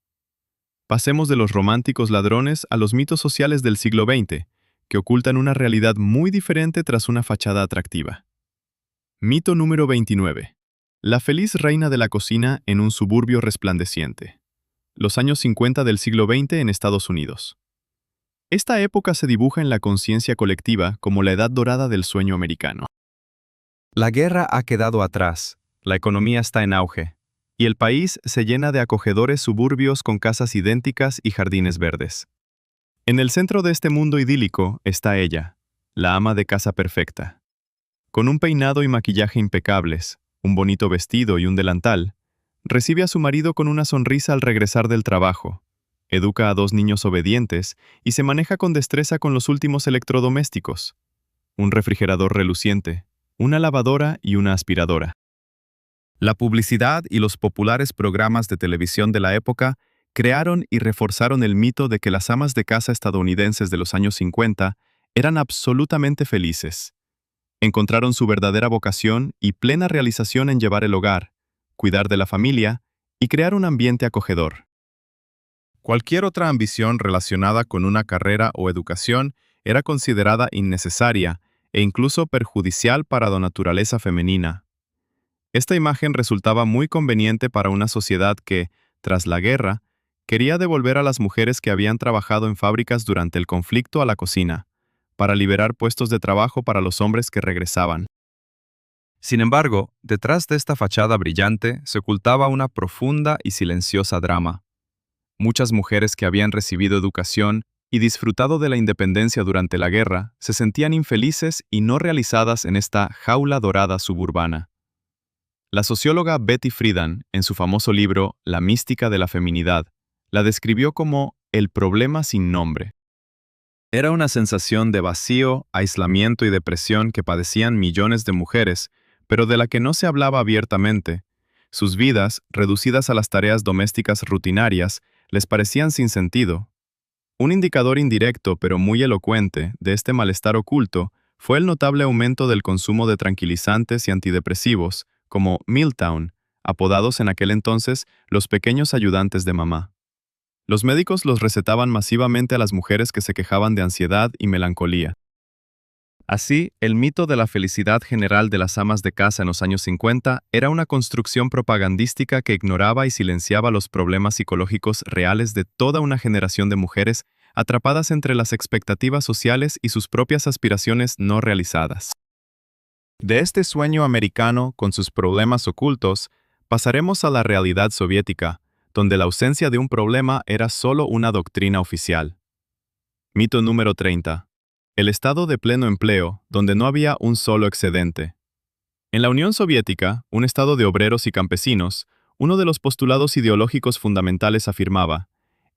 Pasemos de los románticos ladrones a los mitos sociales del siglo XX, que ocultan una realidad muy diferente tras una fachada atractiva. Mito número 29. La feliz reina de la cocina en un suburbio resplandeciente. Los años 50 del siglo XX en Estados Unidos. Esta época se dibuja en la conciencia colectiva como la edad dorada del sueño americano. La guerra ha quedado atrás, la economía está en auge, y el país se llena de acogedores suburbios con casas idénticas y jardines verdes. En el centro de este mundo idílico está ella, la ama de casa perfecta. Con un peinado y maquillaje impecables, un bonito vestido y un delantal, recibe a su marido con una sonrisa al regresar del trabajo, educa a 2 niños obedientes y se maneja con destreza con los últimos electrodomésticos. Un refrigerador reluciente, una lavadora y una aspiradora. La publicidad y los populares programas de televisión de la época crearon y reforzaron el mito de que las amas de casa estadounidenses de los años 50 eran absolutamente felices. Encontraron su verdadera vocación y plena realización en llevar el hogar, cuidar de la familia y crear un ambiente acogedor. Cualquier otra ambición relacionada con una carrera o educación era considerada innecesaria e incluso perjudicial para la naturaleza femenina. Esta imagen resultaba muy conveniente para una sociedad que, tras la guerra, quería devolver a las mujeres que habían trabajado en fábricas durante el conflicto a la cocina, para liberar puestos de trabajo para los hombres que regresaban. Sin embargo, detrás de esta fachada brillante se ocultaba una profunda y silenciosa drama. Muchas mujeres que habían recibido educación y disfrutado de la independencia durante la guerra se sentían infelices y no realizadas en esta jaula dorada suburbana. La socióloga Betty Friedan, en su famoso libro La mística de la feminidad, la describió como el problema sin nombre. Era una sensación de vacío, aislamiento y depresión que padecían millones de mujeres, pero de la que no se hablaba abiertamente. Sus vidas, reducidas a las tareas domésticas rutinarias, les parecían sin sentido. Un indicador indirecto pero muy elocuente de este malestar oculto fue el notable aumento del consumo de tranquilizantes y antidepresivos, como Miltown, apodados en aquel entonces los pequeños ayudantes de mamá. Los médicos los recetaban masivamente a las mujeres que se quejaban de ansiedad y melancolía. Así, el mito de la felicidad general de las amas de casa en los años 50 era una construcción propagandística que ignoraba y silenciaba los problemas psicológicos reales de toda una generación de mujeres atrapadas entre las expectativas sociales y sus propias aspiraciones no realizadas. De este sueño americano, con sus problemas ocultos, pasaremos a la realidad soviética, donde la ausencia de un problema era solo una doctrina oficial. Mito número 30. El estado de pleno empleo, donde no había un solo excedente. En la Unión Soviética, un estado de obreros y campesinos, uno de los postulados ideológicos fundamentales afirmaba: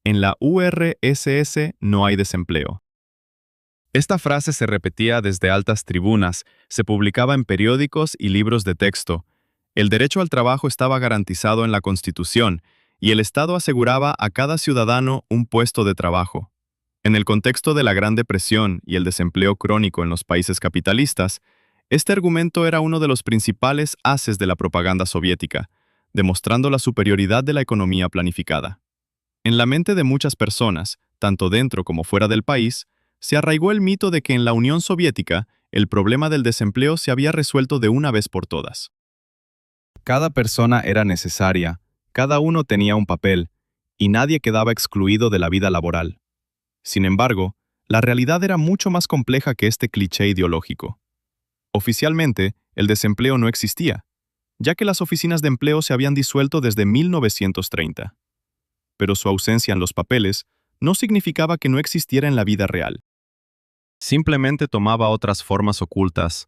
en la URSS no hay desempleo. Esta frase se repetía desde altas tribunas, se publicaba en periódicos y libros de texto. El derecho al trabajo estaba garantizado en la Constitución, y el Estado aseguraba a cada ciudadano un puesto de trabajo. En el contexto de la Gran Depresión y el desempleo crónico en los países capitalistas, este argumento era uno de los principales haces de la propaganda soviética, demostrando la superioridad de la economía planificada. En la mente de muchas personas, tanto dentro como fuera del país, se arraigó el mito de que en la Unión Soviética el problema del desempleo se había resuelto de una vez por todas. Cada persona era necesaria, cada uno tenía un papel, y nadie quedaba excluido de la vida laboral. Sin embargo, la realidad era mucho más compleja que este cliché ideológico. Oficialmente, el desempleo no existía, ya que las oficinas de empleo se habían disuelto desde 1930. Pero su ausencia en los papeles no significaba que no existiera en la vida real. Simplemente tomaba otras formas ocultas.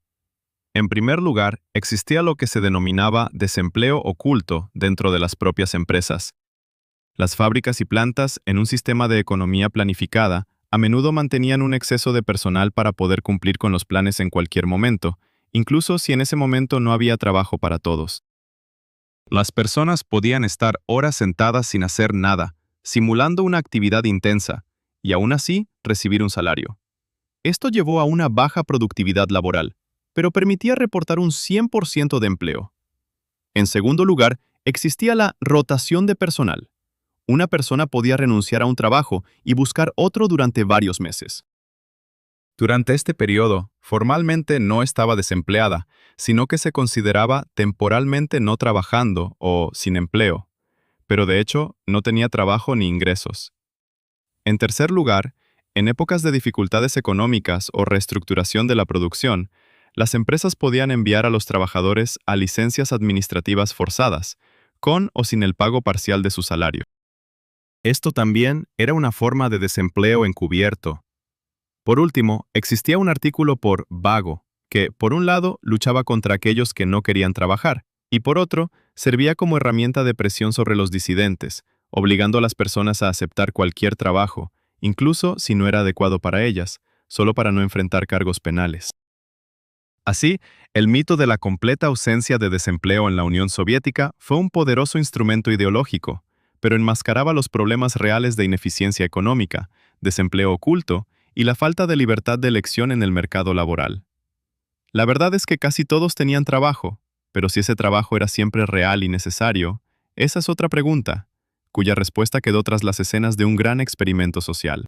En primer lugar, existía lo que se denominaba desempleo oculto dentro de las propias empresas. Las fábricas y plantas, en un sistema de economía planificada, a menudo mantenían un exceso de personal para poder cumplir con los planes en cualquier momento, incluso si en ese momento no había trabajo para todos. Las personas podían estar horas sentadas sin hacer nada, simulando una actividad intensa, y aún así recibir un salario. Esto llevó a una baja productividad laboral, pero permitía reportar un 100% de empleo. En segundo lugar, existía la rotación de personal. Una persona podía renunciar a un trabajo y buscar otro durante varios meses. Durante este periodo, formalmente no estaba desempleada, sino que se consideraba temporalmente no trabajando o sin empleo, pero de hecho no tenía trabajo ni ingresos. En tercer lugar, en épocas de dificultades económicas o reestructuración de la producción, las empresas podían enviar a los trabajadores a licencias administrativas forzadas, con o sin el pago parcial de su salario. Esto también era una forma de desempleo encubierto. Por último, existía un artículo por vago, que, por un lado, luchaba contra aquellos que no querían trabajar, y por otro, servía como herramienta de presión sobre los disidentes, obligando a las personas a aceptar cualquier trabajo, incluso si no era adecuado para ellas, solo para no enfrentar cargos penales. Así, el mito de la completa ausencia de desempleo en la Unión Soviética fue un poderoso instrumento ideológico, pero enmascaraba los problemas reales de ineficiencia económica, desempleo oculto y la falta de libertad de elección en el mercado laboral. La verdad es que casi todos tenían trabajo, pero si ese trabajo era siempre real y necesario, esa es otra pregunta, cuya respuesta quedó tras las escenas de un gran experimento social.